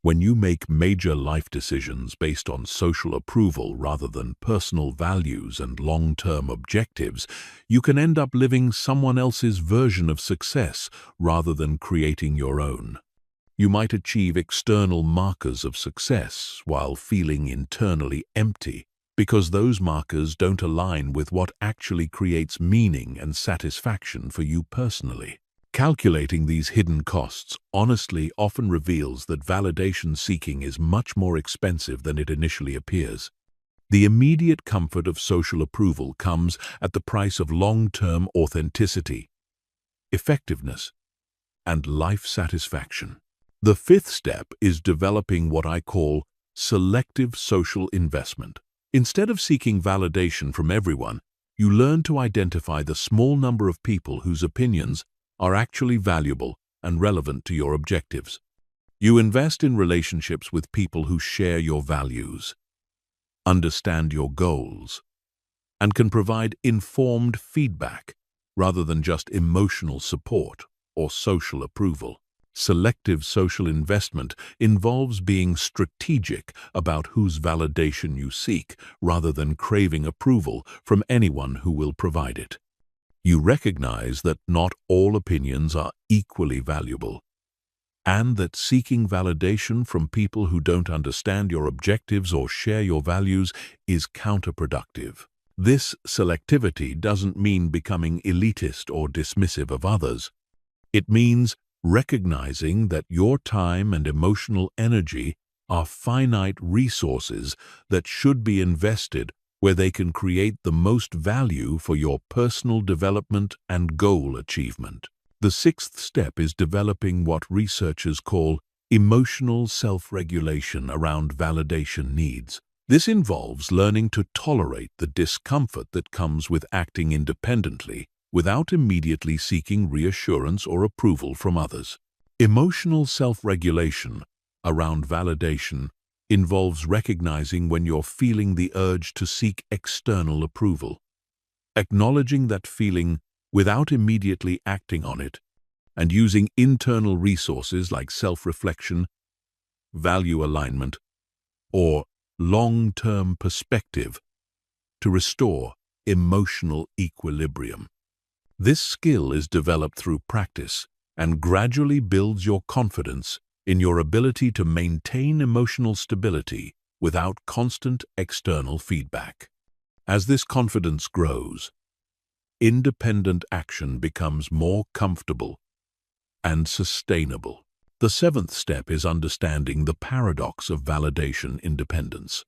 When you make major life decisions based on social approval rather than personal values and long-term objectives, you can end up living someone else's version of success rather than creating your own. You might achieve external markers of success while feeling internally empty because those markers don't align with what actually creates meaning and satisfaction for you personally. Calculating these hidden costs honestly often reveals that validation seeking is much more expensive than it initially appears. The immediate comfort of social approval comes at the price of long-term authenticity, effectiveness, and life satisfaction. The fifth step is developing what I call selective social investment. Instead of seeking validation from everyone, you learn to identify the small number of people whose opinions are actually valuable and relevant to your objectives. You invest in relationships with people who share your values, understand your goals, and can provide informed feedback rather than just emotional support or social approval. Selective social investment involves being strategic about whose validation you seek rather than craving approval from anyone who will provide it. You recognize that not all opinions are equally valuable, and that seeking validation from people who don't understand your objectives or share your values is counterproductive. This selectivity doesn't mean becoming elitist or dismissive of others. It means recognizing that your time and emotional energy are finite resources that should be invested where they can create the most value for your personal development and goal achievement. The sixth step is developing what researchers call emotional self-regulation around validation needs. This involves learning to tolerate the discomfort that comes with acting independently without immediately seeking reassurance or approval from others. Emotional self-regulation around validation involves recognizing when you're feeling the urge to seek external approval, acknowledging that feeling without immediately acting on it, and using internal resources like self-reflection, value alignment, or long-term perspective to restore emotional equilibrium. This skill is developed through practice and gradually builds your confidence in your ability to maintain emotional stability without constant external feedback. As this confidence grows, independent action becomes more comfortable and sustainable. The seventh step is understanding the paradox of validation independence.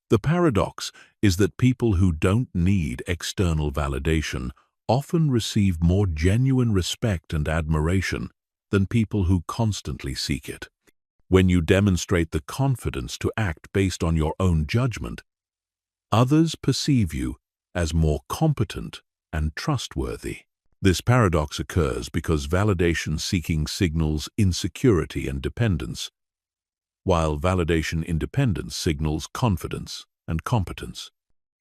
The paradox is that people who don't need external validation often receive more genuine respect and admiration than people who constantly seek it. When you demonstrate the confidence to act based on your own judgment, others perceive you as more competent and trustworthy. This paradox occurs because validation-seeking signals insecurity and dependence, while validation independence signals confidence and competence.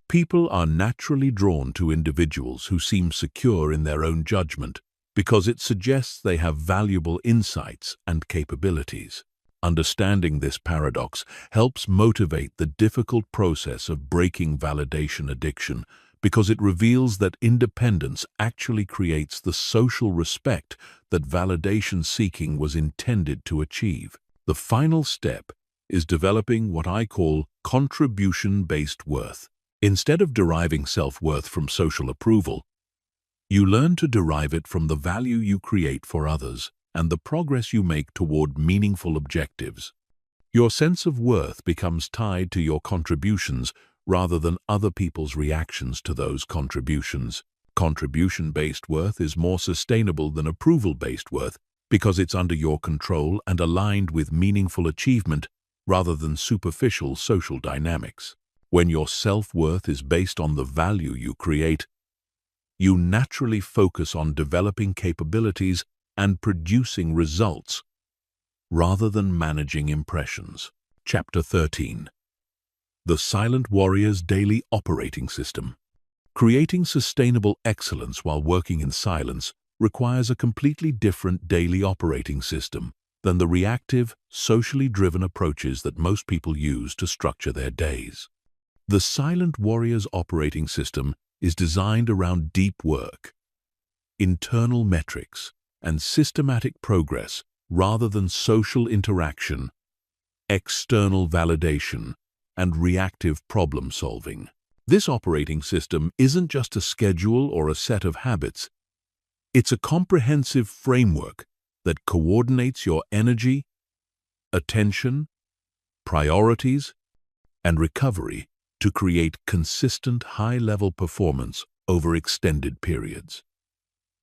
People are naturally drawn to individuals who seem secure in their own judgment because it suggests they have valuable insights and capabilities. Understanding this paradox helps motivate the difficult process of breaking validation addiction because it reveals that independence actually creates the social respect that validation seeking was intended to achieve. The final step is developing what I call contribution-based worth. Instead of deriving self-worth from social approval, you learn to derive it from the value you create for others and the progress you make toward meaningful objectives. Your sense of worth becomes tied to your contributions rather than other people's reactions to those contributions. Contribution-based worth is more sustainable than approval-based worth because it's under your control and aligned with meaningful achievement rather than superficial social dynamics. When your self-worth is based on the value you create, you naturally focus on developing capabilities and producing results rather than managing impressions. Chapter 13. The Silent Warrior's Daily Operating System. Creating sustainable excellence while working in silence requires a completely different daily operating system than the reactive, socially driven approaches that most people use to structure their days. The Silent Warrior's operating system is designed around deep work, internal metrics, and systematic progress rather than social interaction, external validation, and reactive problem-solving. This operating system isn't just a schedule or a set of habits. It's a comprehensive framework that coordinates your energy, attention, priorities, and recovery to create consistent high-level performance over extended periods.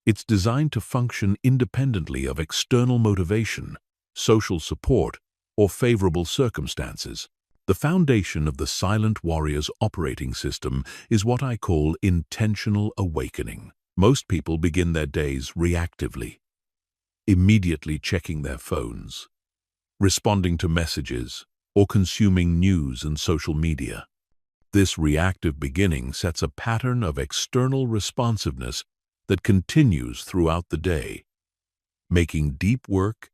It's designed to function independently of external motivation, social support, or favorable circumstances. The foundation of the Silent Warrior's operating system is what I call intentional awakening. Most people begin their days reactively, immediately checking their phones, responding to messages, or consuming news and social media. This reactive beginning sets a pattern of external responsiveness that continues throughout the day, making deep work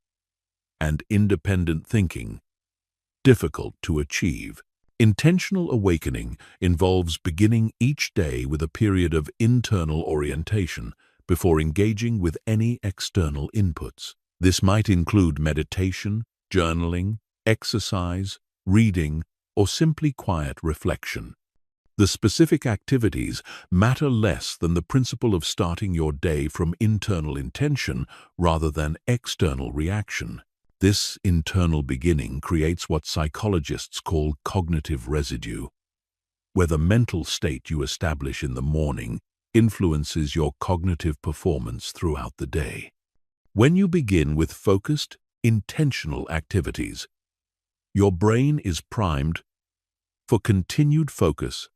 and independent thinking difficult to achieve. Intentional awakening involves beginning each day with a period of internal orientation before engaging with any external inputs. This might include meditation, journaling, exercise, reading, or simply quiet reflection. The specific activities matter less than the principle of starting your day from internal intention rather than external reaction. This internal beginning creates what psychologists call cognitive residue, where the mental state you establish in the morning influences your cognitive performance throughout the day. When you begin with focused, intentional activities, your brain is primed for continued focus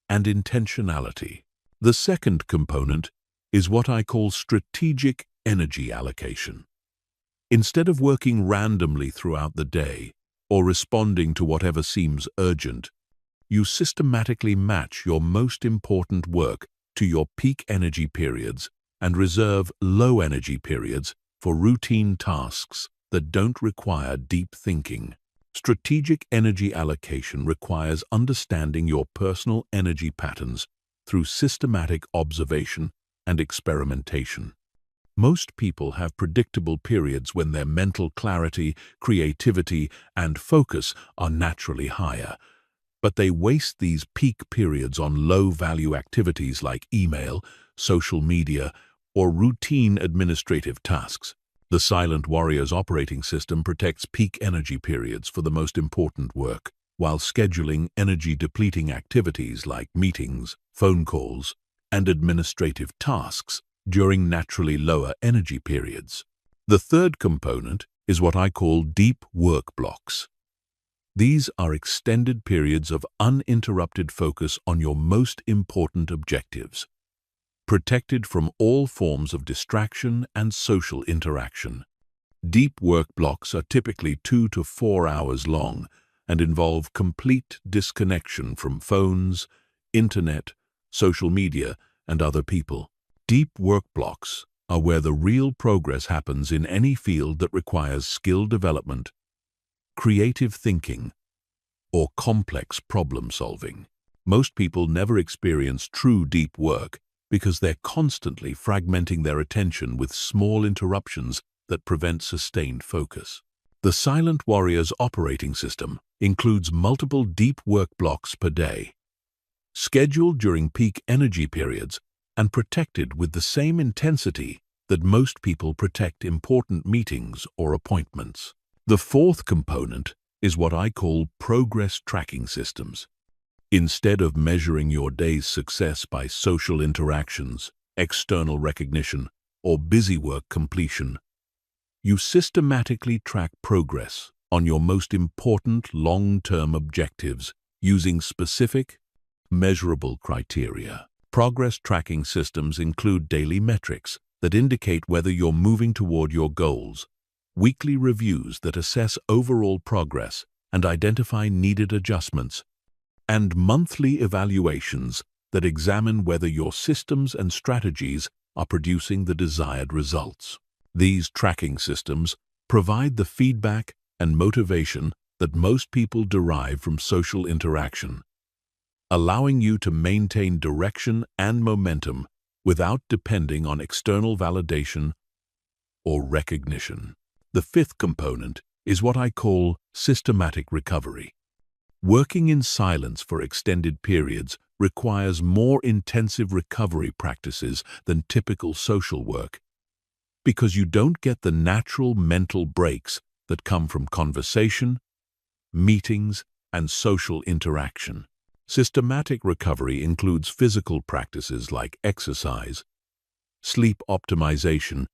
and intentionality. The second component is what I call strategic energy allocation. Instead of working randomly throughout the day or responding to whatever seems urgent, you systematically match your most important work to your peak energy periods and reserve low energy periods for routine tasks that don't require deep thinking. Strategic energy allocation requires understanding your personal energy patterns through systematic observation and experimentation. Most people have predictable periods when their mental clarity, creativity, and focus are naturally higher, but they waste these peak periods on low-value activities like email, social media, or routine administrative tasks. The Silent Warrior's operating system protects peak energy periods for the most important work, while scheduling energy-depleting activities like meetings, phone calls, and administrative tasks during naturally lower energy periods. The third component is what I call deep work blocks. These are extended periods of uninterrupted focus on your most important objectives. protected from all forms of distraction and social interaction. Deep work blocks are typically 2 to 4 hours long and involve complete disconnection from phones, internet, social media, and other people. Deep work blocks are where the real progress happens in any field that requires skill development, creative thinking, or complex problem solving. Most people never experience true deep work because they're constantly fragmenting their attention with small interruptions that prevent sustained focus. The Silent Warrior's operating system includes multiple deep work blocks per day, scheduled during peak energy periods and protected with the same intensity that most people protect important meetings or appointments. The fourth component is what I call progress tracking systems. Instead of measuring your day's success by social interactions, external recognition, or busy work completion, you systematically track progress on your most important long-term objectives using specific, measurable criteria. Progress tracking systems include daily metrics that indicate whether you're moving toward your goals, weekly reviews that assess overall progress and identify needed adjustments, and monthly evaluations that examine whether your systems and strategies are producing the desired results. These tracking systems provide the feedback and motivation that most people derive from social interaction, allowing you to maintain direction and momentum without depending on external validation or recognition. The fifth component is what I call systematic recovery. Working in silence for extended periods requires more intensive recovery practices than typical social work, because you don't get the natural mental breaks that come from conversation, meetings, and social interaction. Systematic recovery includes physical practices like exercise, sleep optimization,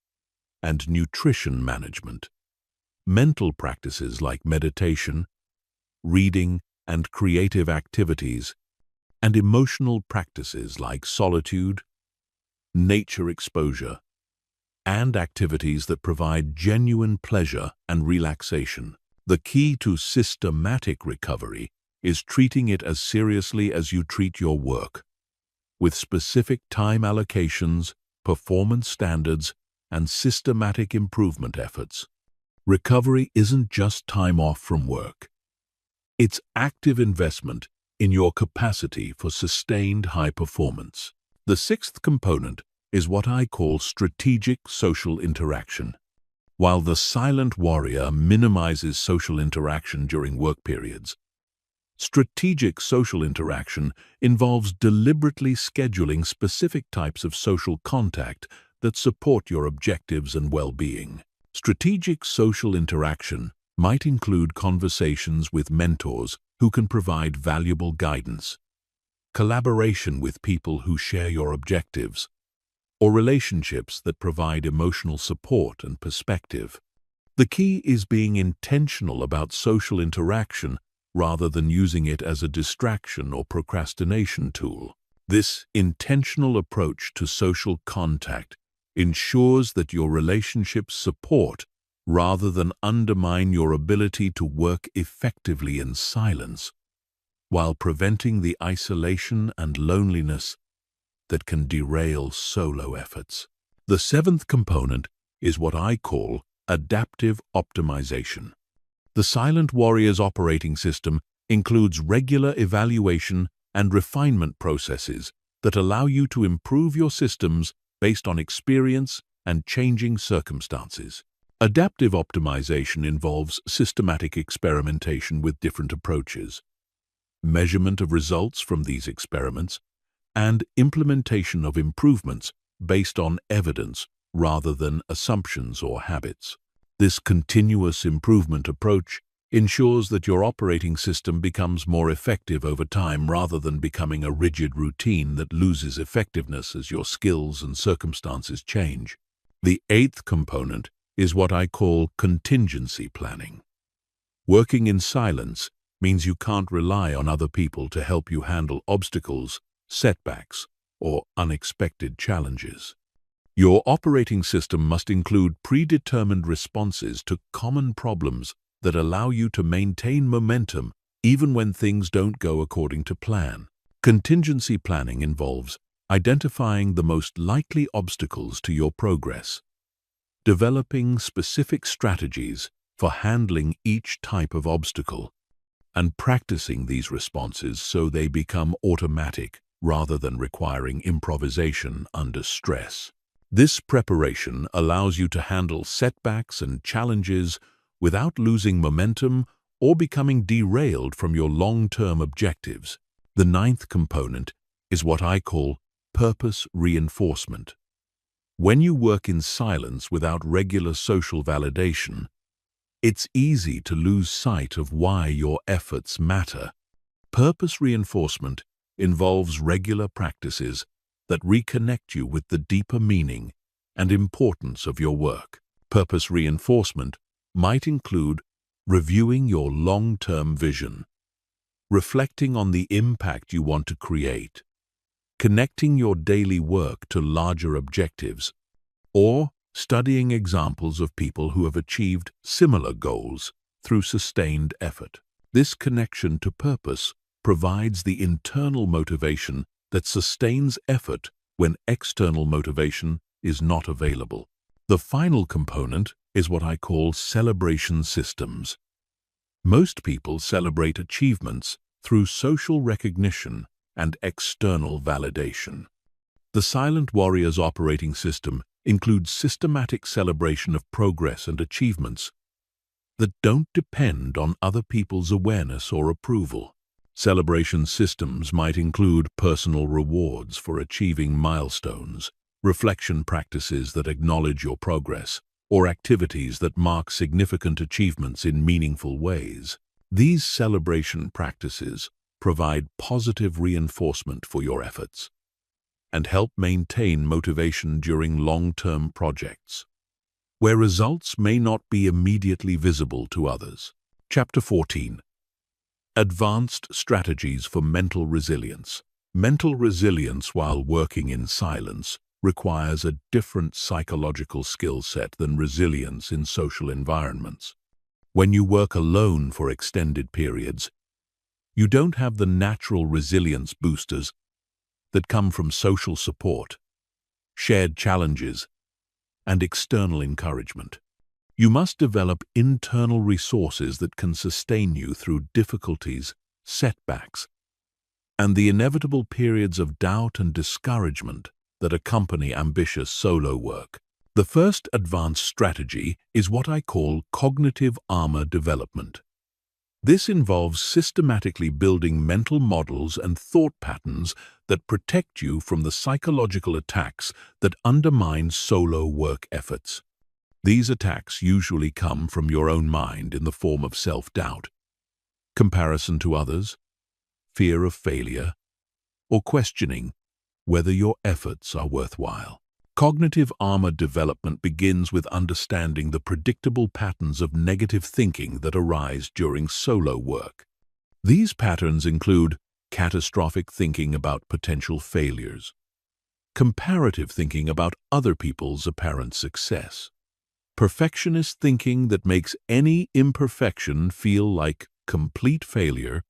and nutrition management. Mental practices like meditation, reading, and creative activities, and emotional practices like solitude, nature exposure, and activities that provide genuine pleasure and relaxation. The key to systematic recovery is treating it as seriously as you treat your work, with specific time allocations, performance standards, and systematic improvement efforts. Recovery isn't just time off from work. It's active investment in your capacity for sustained high performance. The sixth component is what I call strategic social interaction. While the Silent Warrior minimizes social interaction during work periods, strategic social interaction involves deliberately scheduling specific types of social contact that support your objectives and well-being. Strategic social interaction might include conversations with mentors who can provide valuable guidance, collaboration with people who share your objectives, or relationships that provide emotional support and perspective. The key is being intentional about social interaction rather than using it as a distraction or procrastination tool. This intentional approach to social contact ensures that your relationships support rather than undermine your ability to work effectively in silence, while preventing the isolation and loneliness that can derail solo efforts. The seventh component is what I call adaptive optimization. The Silent Warrior's operating system includes regular evaluation and refinement processes that allow you to improve your systems based on experience and changing circumstances. Adaptive optimization involves systematic experimentation with different approaches, measurement of results from these experiments, and implementation of improvements based on evidence rather than assumptions or habits. This continuous improvement approach ensures that your operating system becomes more effective over time rather than becoming a rigid routine that loses effectiveness as your skills and circumstances change. The eighth component is what I call contingency planning. Working in silence means you can't rely on other people to help you handle obstacles, setbacks, or unexpected challenges. Your operating system must include predetermined responses to common problems that allow you to maintain momentum even when things don't go according to plan. Contingency planning involves identifying the most likely obstacles to your progress, developing specific strategies for handling each type of obstacle, and practicing these responses so they become automatic rather than requiring improvisation under stress. This preparation allows you to handle setbacks and challenges without losing momentum or becoming derailed from your long-term objectives. The ninth component is what I call purpose reinforcement. When you work in silence without regular social validation, it's easy to lose sight of why your efforts matter. Purpose reinforcement involves regular practices that reconnect you with the deeper meaning and importance of your work. Purpose reinforcement might include reviewing your long-term vision, reflecting on the impact you want to create, connecting your daily work to larger objectives, or studying examples of people who have achieved similar goals through sustained effort. This connection to purpose provides the internal motivation that sustains effort when external motivation is not available. The final component is what I call celebration systems. Most people celebrate achievements through social recognition and external validation. The Silent Warrior's operating system includes systematic celebration of progress and achievements that don't depend on other people's awareness or approval. Celebration systems might include personal rewards for achieving milestones, reflection practices that acknowledge your progress, or activities that mark significant achievements in meaningful ways. These celebration practices provide positive reinforcement for your efforts and help maintain motivation during long-term projects, where results may not be immediately visible to others. Chapter 14. Advanced Strategies for Mental Resilience. Mental resilience while working in silence requires a different psychological skill set than resilience in social environments. When you work alone for extended periods, you don't have the natural resilience boosters that come from social support, shared challenges, and external encouragement. You must develop internal resources that can sustain you through difficulties, setbacks, and the inevitable periods of doubt and discouragement that accompany ambitious solo work. The first advanced strategy is what I call cognitive armor development. This involves systematically building mental models and thought patterns that protect you from the psychological attacks that undermine solo work efforts. These attacks usually come from your own mind in the form of self-doubt, comparison to others, fear of failure, or questioning whether your efforts are worthwhile. Cognitive armor development begins with understanding the predictable patterns of negative thinking that arise during solo work. These patterns include catastrophic thinking about potential failures, comparative thinking about other people's apparent success, perfectionist thinking that makes any imperfection feel like complete failure,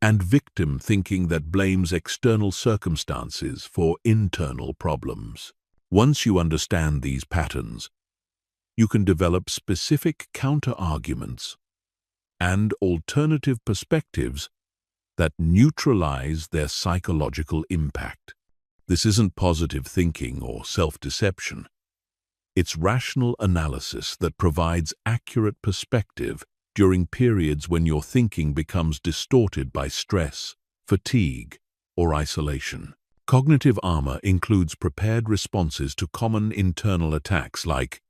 and victim thinking that blames external circumstances for internal problems. Once you understand these patterns, you can develop specific counter-arguments and alternative perspectives that neutralize their psychological impact. This isn't positive thinking or self-deception. It's rational analysis that provides accurate perspective during periods when your thinking becomes distorted by stress, fatigue, or isolation. Cognitive armor includes prepared responses to common internal attacks like,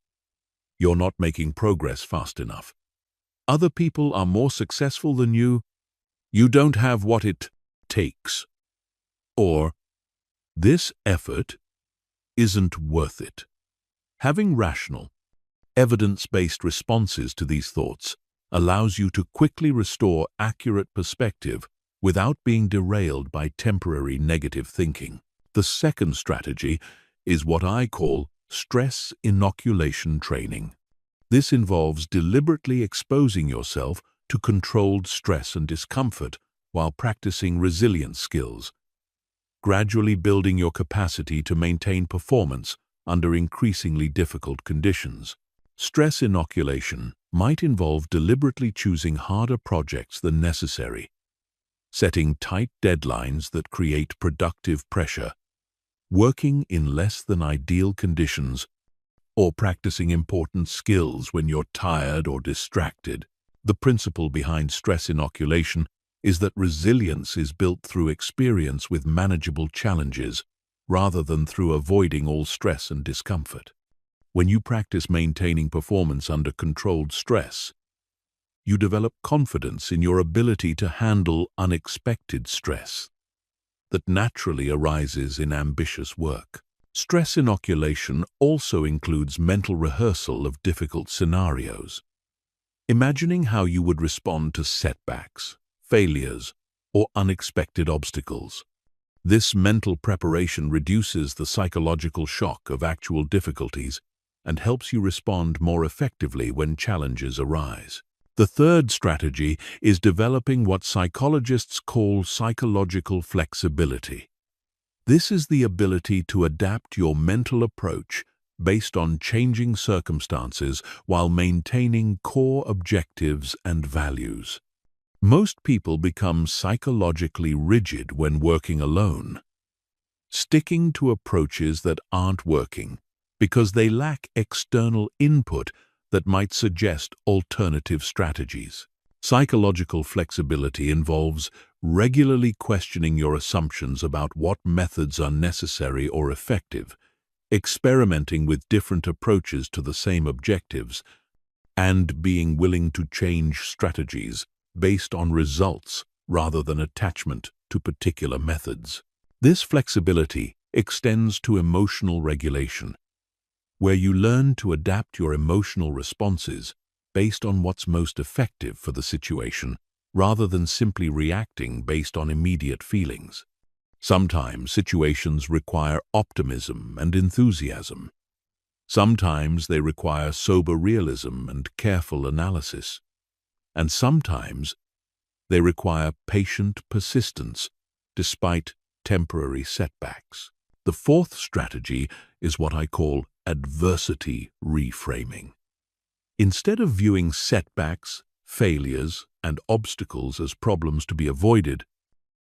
"You're not making progress fast enough," "Other people are more successful than you," "You don't have what it takes," or "This effort isn't worth it." Having rational, evidence-based responses to these thoughts allows you to quickly restore accurate perspective without being derailed by temporary negative thinking. The second strategy is what I call stress inoculation training. This involves deliberately exposing yourself to controlled stress and discomfort while practicing resilience skills, gradually building your capacity to maintain performance under increasingly difficult conditions. Stress inoculation might involve deliberately choosing harder projects than necessary, setting tight deadlines that create productive pressure, working in less than ideal conditions, or practicing important skills when you're tired or distracted. The principle behind stress inoculation is that resilience is built through experience with manageable challenges rather than through avoiding all stress and discomfort. When you practice maintaining performance under controlled stress, you develop confidence in your ability to handle unexpected stress that naturally arises in ambitious work. Stress inoculation also includes mental rehearsal of difficult scenarios. Imagining how you would respond to setbacks, failures, or unexpected obstacles. This mental preparation reduces the psychological shock of actual difficulties and helps you respond more effectively when challenges arise. The third strategy is developing what psychologists call psychological flexibility. This is the ability to adapt your mental approach based on changing circumstances while maintaining core objectives and values. Most people become psychologically rigid when working alone, sticking to approaches that aren't working because they lack external input that might suggest alternative strategies. Psychological flexibility involves regularly questioning your assumptions about what methods are necessary or effective, experimenting with different approaches to the same objectives, and being willing to change strategies based on results rather than attachment to particular methods. This flexibility extends to emotional regulation, where you learn to adapt your emotional responses based on what's most effective for the situation, rather than simply reacting based on immediate feelings. Sometimes situations require optimism and enthusiasm. Sometimes they require sober realism and careful analysis. And sometimes they require patient persistence despite temporary setbacks. The fourth strategy is what I call adversity reframing. Instead of viewing setbacks, failures, and obstacles as problems to be avoided,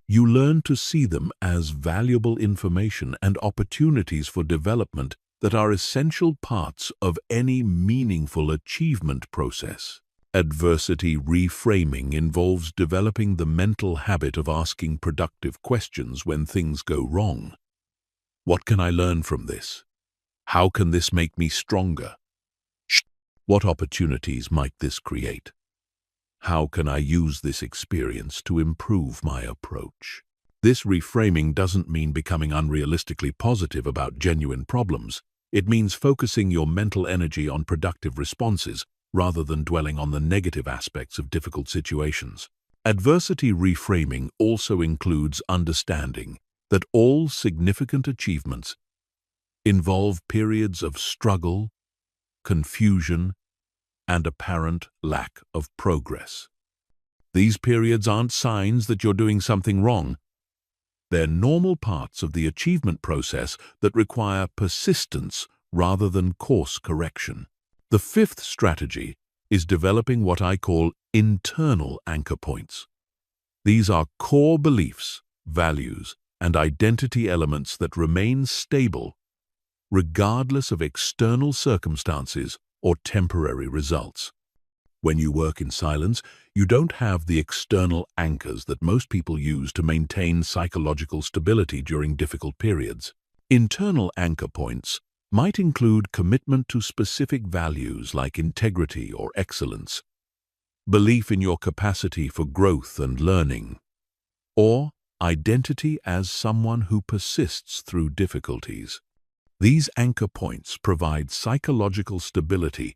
you learn to see them as valuable information and opportunities for development that are essential parts of any meaningful achievement process. Adversity reframing involves developing the mental habit of asking productive questions when things go wrong. What can I learn from this? How can this make me stronger? What opportunities might this create? How can I use this experience to improve my approach? This reframing doesn't mean becoming unrealistically positive about genuine problems. It means focusing your mental energy on productive responses rather than dwelling on the negative aspects of difficult situations. Adversity reframing also includes understanding that all significant achievements involve periods of struggle, confusion, and apparent lack of progress. These periods aren't signs that you're doing something wrong. They're normal parts of the achievement process that require persistence rather than course correction. The fifth strategy is developing what I call internal anchor points. These are core beliefs, values, and identity elements that remain stable regardless of external circumstances or temporary results. When you work in silence, you don't have the external anchors that most people use to maintain psychological stability during difficult periods. Internal anchor points might include commitment to specific values like integrity or excellence, belief in your capacity for growth and learning, or identity as someone who persists through difficulties. These anchor points provide psychological stability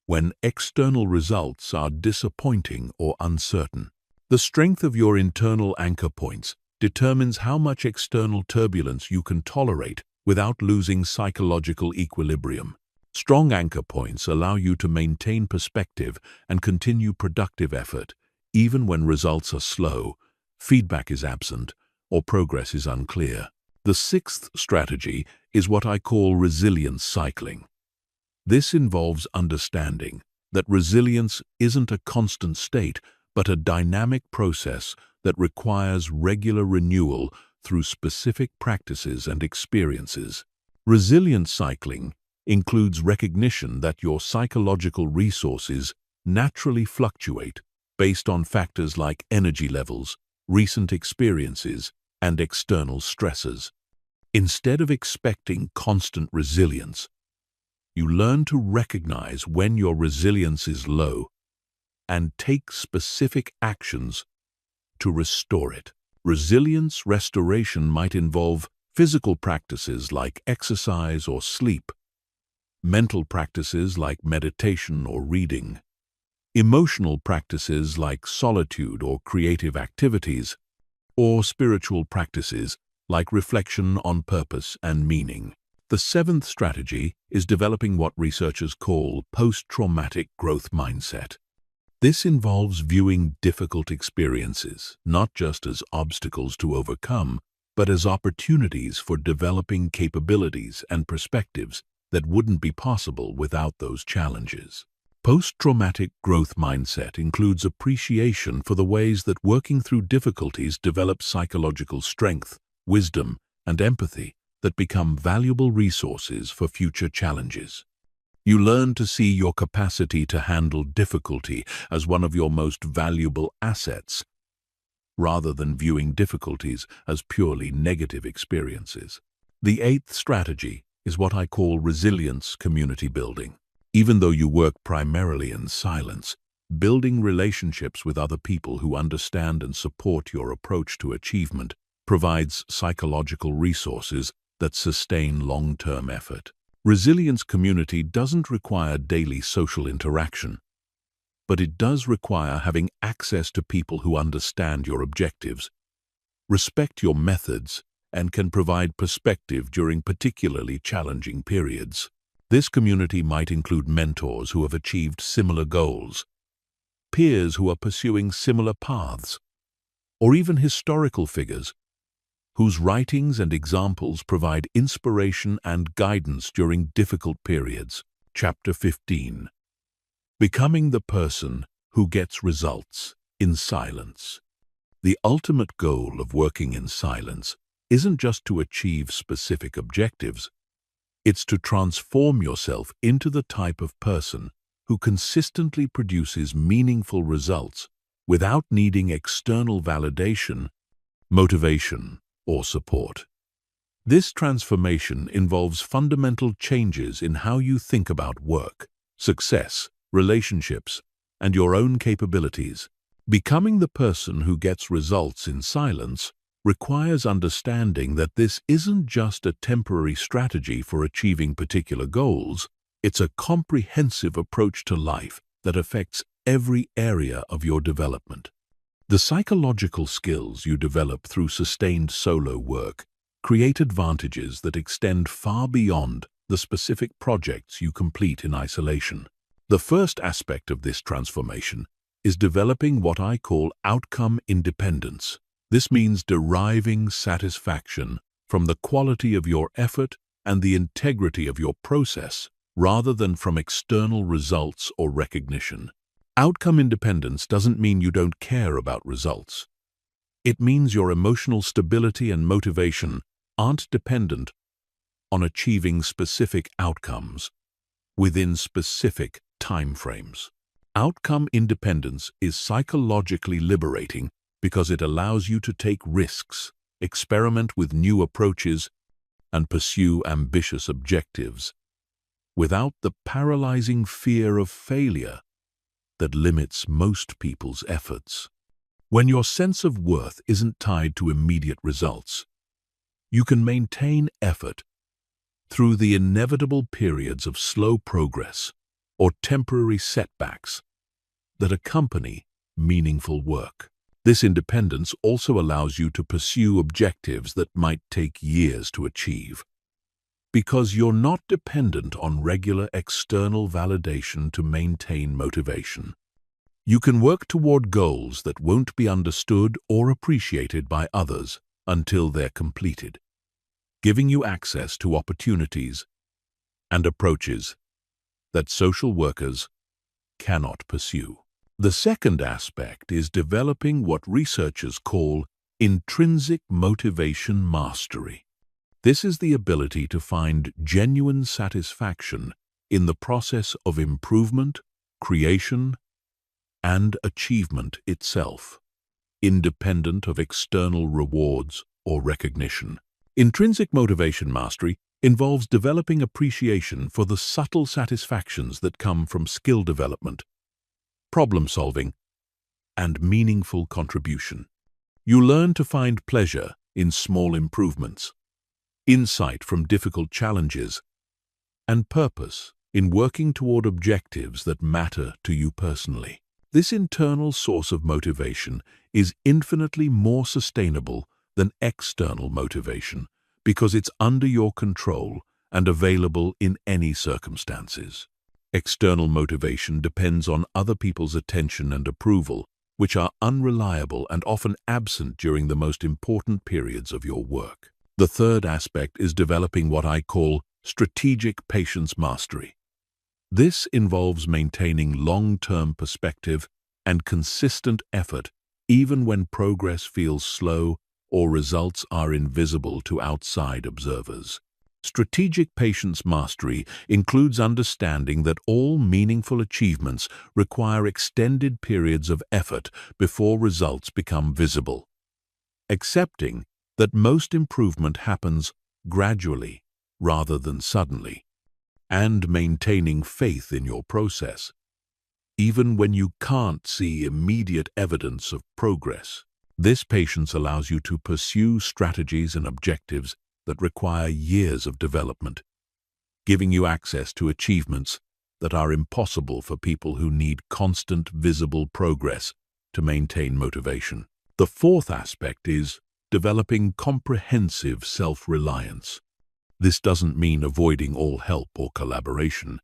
when external results are disappointing or uncertain. The strength of your internal anchor points determines how much external turbulence you can tolerate without losing psychological equilibrium. Strong anchor points allow you to maintain perspective and continue productive effort, even when results are slow, feedback is absent, or progress is unclear. The sixth strategy is what I call resilience cycling. This involves understanding that resilience isn't a constant state, but a dynamic process that requires regular renewal through specific practices and experiences. Resilience cycling includes recognition that your psychological resources naturally fluctuate based on factors like energy levels, recent experiences, and external stresses. Instead of expecting constant resilience, you learn to recognize when your resilience is low and take specific actions to restore it. Resilience restoration might involve physical practices like exercise or sleep, mental practices like meditation or reading, emotional practices like solitude or creative activities, or spiritual practices like reflection on purpose and meaning. The seventh strategy is developing what researchers call post-traumatic growth mindset. This involves viewing difficult experiences not just as obstacles to overcome, but as opportunities for developing capabilities and perspectives that wouldn't be possible without those challenges. Post-traumatic growth mindset includes appreciation for the ways that working through difficulties develops psychological strength, wisdom, and empathy that become valuable resources for future challenges. You learn to see your capacity to handle difficulty as one of your most valuable assets, rather than viewing difficulties as purely negative experiences. The eighth strategy is what I call resilience community building. Even though you work primarily in silence, building relationships with other people who understand and support your approach to achievement provides psychological resources that sustain long-term effort. Resilience community doesn't require daily social interaction, but it does require having access to people who understand your objectives, respect your methods, and can provide perspective during particularly challenging periods. This community might include mentors who have achieved similar goals, peers who are pursuing similar paths, or even historical figures whose writings and examples provide inspiration and guidance during difficult periods. Chapter 15. Becoming the person who gets results in silence. The ultimate goal of working in silence isn't just to achieve specific objectives. It's to transform yourself into the type of person who consistently produces meaningful results without needing external validation, motivation, or support. This transformation involves fundamental changes in how you think about work, success, relationships, and your own capabilities. Becoming the person who gets results in silence requires understanding that this isn't just a temporary strategy for achieving particular goals. It's a comprehensive approach to life that affects every area of your development. The psychological skills you develop through sustained solo work create advantages that extend far beyond the specific projects you complete in isolation. The first aspect of this transformation is developing what I call outcome independence. This means deriving satisfaction from the quality of your effort and the integrity of your process, rather than from external results or recognition. Outcome independence doesn't mean you don't care about results. It means your emotional stability and motivation aren't dependent on achieving specific outcomes within specific timeframes. Outcome independence is psychologically liberating because it allows you to take risks, experiment with new approaches, and pursue ambitious objectives without the paralyzing fear of failure that limits most people's efforts. When your sense of worth isn't tied to immediate results, you can maintain effort through the inevitable periods of slow progress or temporary setbacks that accompany meaningful work. This independence also allows you to pursue objectives that might take years to achieve, because you're not dependent on regular external validation to maintain motivation. You can work toward goals that won't be understood or appreciated by others until they're completed, giving you access to opportunities and approaches that social workers cannot pursue. The second aspect is developing what researchers call intrinsic motivation mastery. This is the ability to find genuine satisfaction in the process of improvement, creation, and achievement itself, independent of external rewards or recognition. Intrinsic motivation mastery involves developing appreciation for the subtle satisfactions that come from skill development, problem-solving, and meaningful contribution. You learn to find pleasure in small improvements, insight from difficult challenges, and purpose in working toward objectives that matter to you personally. This internal source of motivation is infinitely more sustainable than external motivation because it's under your control and available in any circumstances. External motivation depends on other people's attention and approval, which are unreliable and often absent during the most important periods of your work. The third aspect is developing what I call strategic patience mastery. This involves maintaining long-term perspective and consistent effort even when progress feels slow or results are invisible to outside observers. Strategic patience mastery includes understanding that all meaningful achievements require extended periods of effort before results become visible. Accepting that most improvement happens gradually rather than suddenly, and maintaining faith in your process, even when you can't see immediate evidence of progress. This patience allows you to pursue strategies and objectives that require years of development, giving you access to achievements that are impossible for people who need constant visible progress to maintain motivation. The fourth aspect is developing comprehensive self-reliance. This doesn't mean avoiding all help or collaboration.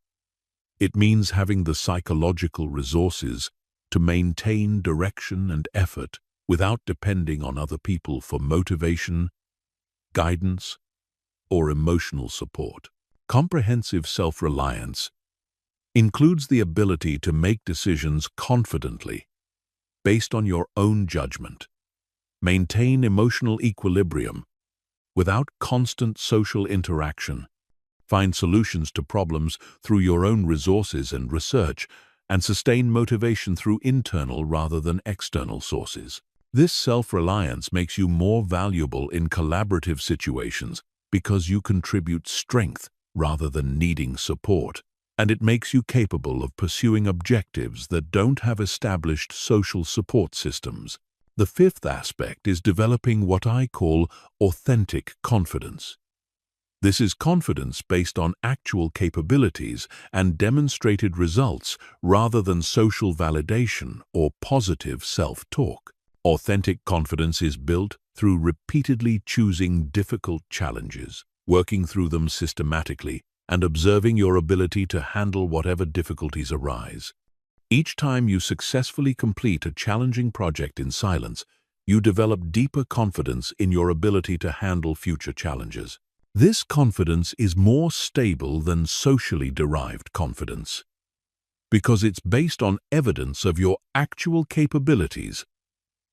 It means having the psychological resources to maintain direction and effort without depending on other people for motivation, guidance, or emotional support. Comprehensive self-reliance includes the ability to make decisions confidently, based on your own judgment, maintain emotional equilibrium without constant social interaction, find solutions to problems through your own resources and research, and sustain motivation through internal rather than external sources. This self-reliance makes you more valuable in collaborative situations because you contribute strength rather than needing support, and it makes you capable of pursuing objectives that don't have established social support systems. The fifth aspect is developing what I call authentic confidence. This is confidence based on actual capabilities and demonstrated results rather than social validation or positive self-talk. Authentic confidence is built through repeatedly choosing difficult challenges, working through them systematically, and observing your ability to handle whatever difficulties arise. Each time you successfully complete a challenging project in silence, you develop deeper confidence in your ability to handle future challenges. This confidence is more stable than socially derived confidence, because it's based on evidence of your actual capabilities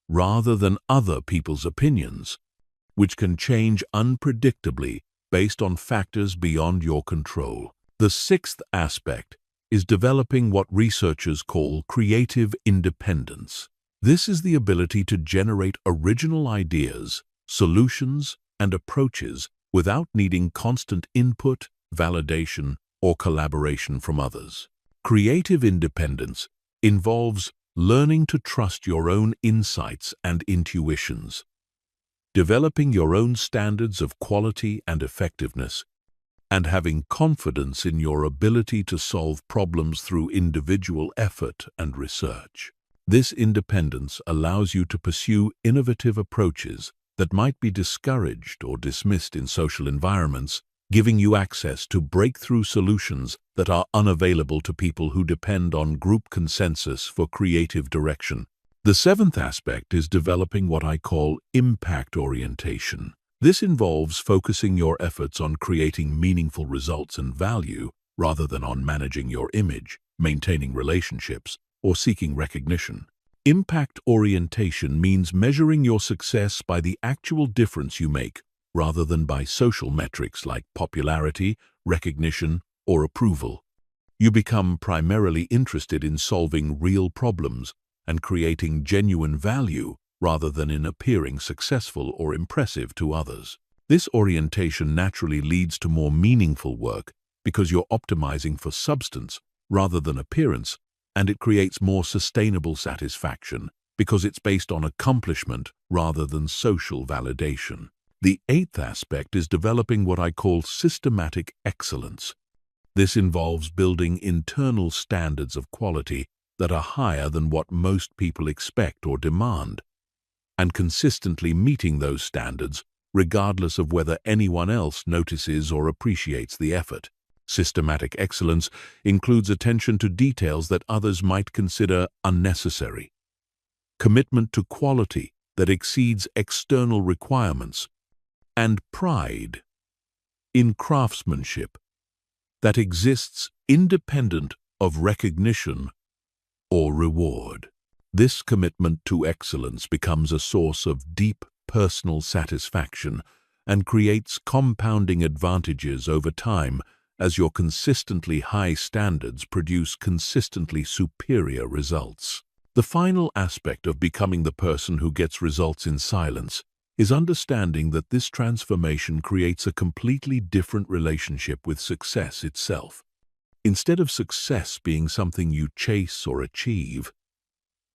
rather than other people's opinions, which can change unpredictably based on factors beyond your control. The sixth aspect is developing what researchers call creative independence. This is the ability to generate original ideas, solutions, and approaches without needing constant input, validation, or collaboration from others. Creative independence involves learning to trust your own insights and intuitions, developing your own standards of quality and effectiveness, and having confidence in your ability to solve problems through individual effort and research. This independence allows you to pursue innovative approaches that might be discouraged or dismissed in social environments, giving you access to breakthrough solutions that are unavailable to people who depend on group consensus for creative direction. The seventh aspect is developing what I call impact orientation. This involves focusing your efforts on creating meaningful results and value rather than on managing your image, maintaining relationships, or seeking recognition. Impact orientation means measuring your success by the actual difference you make rather than by social metrics like popularity, recognition, or approval. You become primarily interested in solving real problems and creating genuine value rather than in appearing successful or impressive to others. This orientation naturally leads to more meaningful work because you're optimizing for substance rather than appearance, and it creates more sustainable satisfaction because it's based on accomplishment rather than social validation. The eighth aspect is developing what I call systematic excellence. This involves building internal standards of quality that are higher than what most people expect or demand, and consistently meeting those standards regardless of whether anyone else notices or appreciates the effort. Systematic excellence includes attention to details that others might consider unnecessary, commitment to quality that exceeds external requirements, and pride in craftsmanship that exists independent of recognition or reward. This commitment to excellence becomes a source of deep personal satisfaction and creates compounding advantages over time as your consistently high standards produce consistently superior results. The final aspect of becoming the person who gets results in silence is understanding that this transformation creates a completely different relationship with success itself. Instead of success being something you chase or achieve,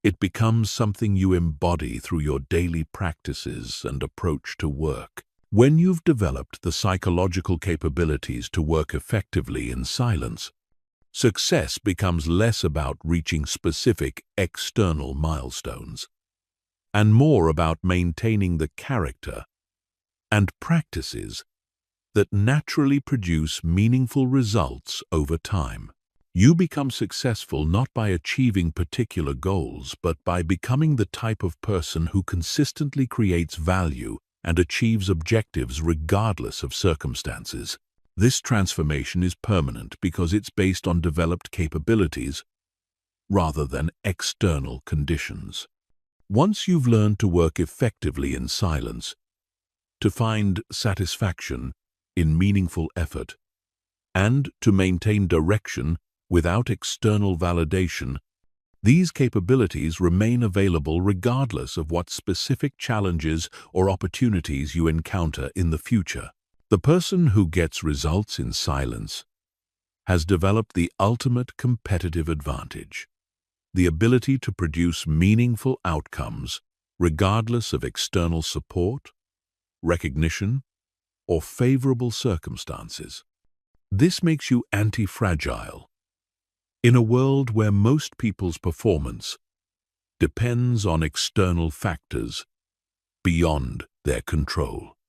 it becomes something you embody through your daily practices and approach to work. When you've developed the psychological capabilities to work effectively in silence, success becomes less about reaching specific external milestones and more about maintaining the character and practices that naturally produce meaningful results over time. You become successful not by achieving particular goals, but by becoming the type of person who consistently creates value and achieves objectives regardless of circumstances. This transformation is permanent because it's based on developed capabilities rather than external conditions. Once you've learned to work effectively in silence, to find satisfaction in meaningful effort, and to maintain direction without external validation, these capabilities remain available regardless of what specific challenges or opportunities you encounter in the future. The person who gets results in silence has developed the ultimate competitive advantage, the ability to produce meaningful outcomes regardless of external support, recognition, or favorable circumstances. This makes you anti-fragile in a world where most people's performance depends on external factors beyond their control.